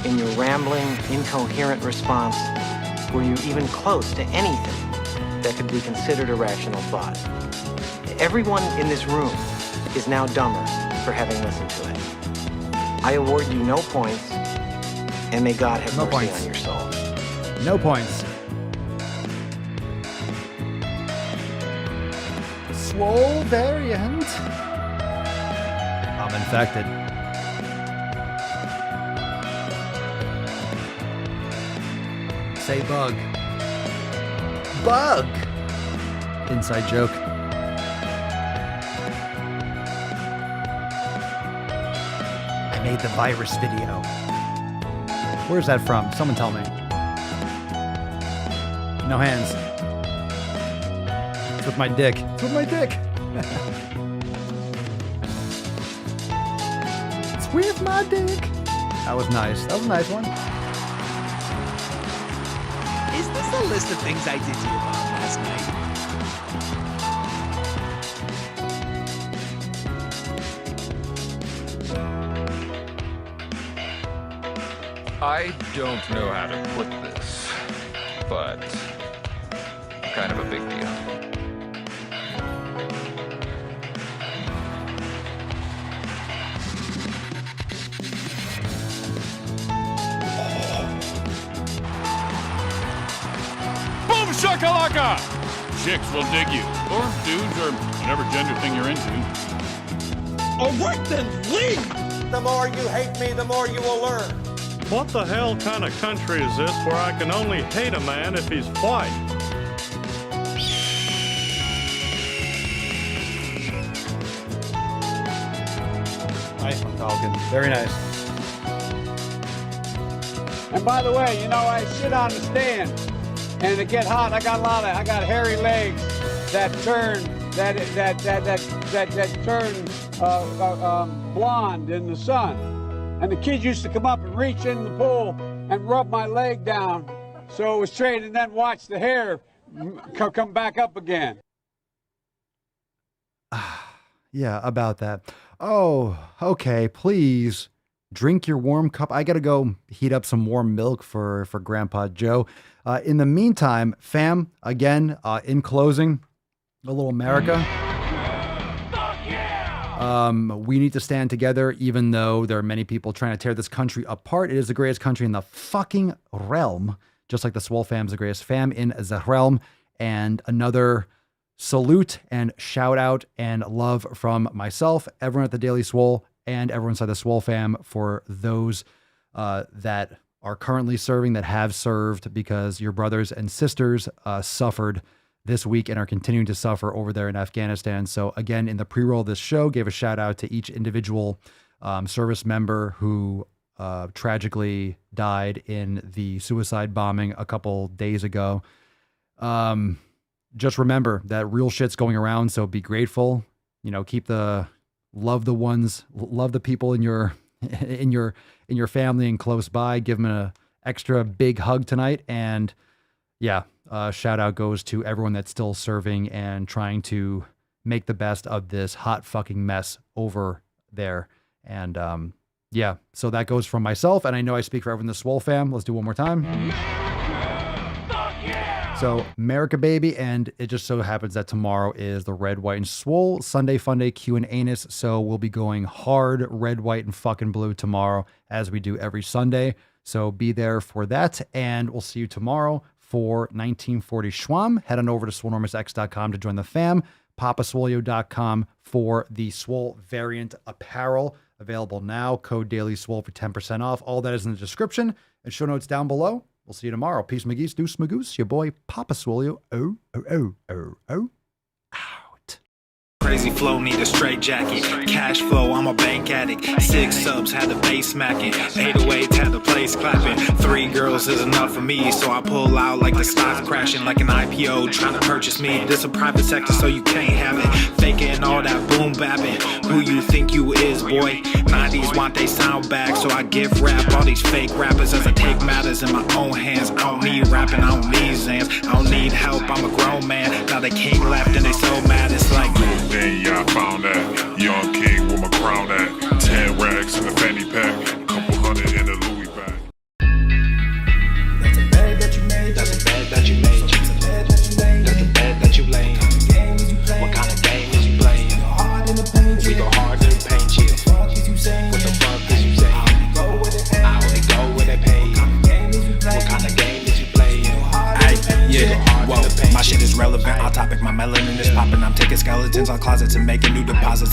Speaker 17: in your rambling, incoherent response were you even close to anything that could be considered a rational thought. Everyone in this room is now dumber for having listened to it. I award you no points, and may God have mercy on your soul.
Speaker 3: No points. Swole variant. I'm infected. Say bug. Bug. Inside joke. I made the virus video. Where's that from? Someone tell me. No hands. It's with my dick. It's with my dick. It's with my dick. That was nice. That was a nice one.
Speaker 10: Is this a list of things I did to your mom last night?
Speaker 6: I don't know how to put this, but kind of a big deal.
Speaker 20: chicks will dig you. Or dudes, or whatever gender thing you're into.
Speaker 8: All right then, leave! The more you hate me, the more you will learn.
Speaker 22: What the hell kind of country is this where I can only hate a man if he's white?
Speaker 3: Nice one, Falcon. Very nice.
Speaker 7: And by the way, you know, I sit on the stand, and it get hot. I got hairy legs that turn blonde in the sun. And the kids used to come up and reach in the pool and rub my leg down so it was straight, and then watch the hair come back up again.
Speaker 3: Yeah, about that. Oh, okay, please drink your warm cup. I gotta go heat up some warm milk for Grandpa Joe. In the meantime, fam, again, in closing, a little America. We need to stand together, even though there are many people trying to tear this country apart. It is the greatest country in the fucking realm, just like the SwoleFam is the greatest fam in the realm. And another salute and shout out and love from myself, everyone at the Daily Swole, and everyone inside the SwoleFam for those that are currently serving, that have served, because your brothers and sisters suffered this week and are continuing to suffer over there in Afghanistan. So again, in the pre-roll of this show, gave a shout out to each individual service member who tragically died in the suicide bombing a couple days ago. Just remember that real shit's going around, so be grateful. You know, love the ones, love the people in your family and close by. Give them an extra big hug tonight. And yeah, shout out goes to everyone that's still serving and trying to make the best of this hot fucking mess over there. And yeah, so that goes from myself, and I know I speak for everyone in the SwoleFam. Let's do one more time. So, America, baby, and it just so happens that tomorrow is the Red, White, and Swole Sunday Funday Q&A-ness, so we'll be going hard red, white, and fucking blue tomorrow, as we do every Sunday. So be there for that, and we'll see you tomorrow for 1940 Schwam. Head on over to SwoleNormousX.com to join the fam, papaswolio.com for the Swole variant apparel, available now, code DAILYSWOLE for 10% off. All that is in the description and show notes down below. We'll see you tomorrow. Peace, McGeese, deuce, magoose. Your boy, Papa Swolio. Out.
Speaker 2: Crazy flow, need a straight jacket. Cash flow, I'm a bank addict. 6 subs, had the bass smacking. 808s, had the place clapping. 3 girls is enough for me, so I pull out like the stock crashing. Like an IPO, trying to purchase me. This a private sector, so you can't have it. Faking all that boom bapping. Who you think you is, boy? 90s want they sound back, so I gift rap all these fake rappers as I take matters in my own hands. I don't need rapping, I don't need Zans. I don't need help, I'm a grown man. Now they king left and they so mad, it's like
Speaker 1: then yeah, I found that young king with my crown at 10 racks in the fanny pack, couple hundred in the Louis bag.
Speaker 2: That's a bed that you made. That's a bed that you made. That's a bed that you laid. What kind of game is you playing? We go hard in the paint you. What the fuck is you saying? I only go where they pay. What kind of game is you playing? Yeah, whoa, my shit is relevant. Off topic, my melanin is popping. I'm taking skeletons on closets and making new deposits.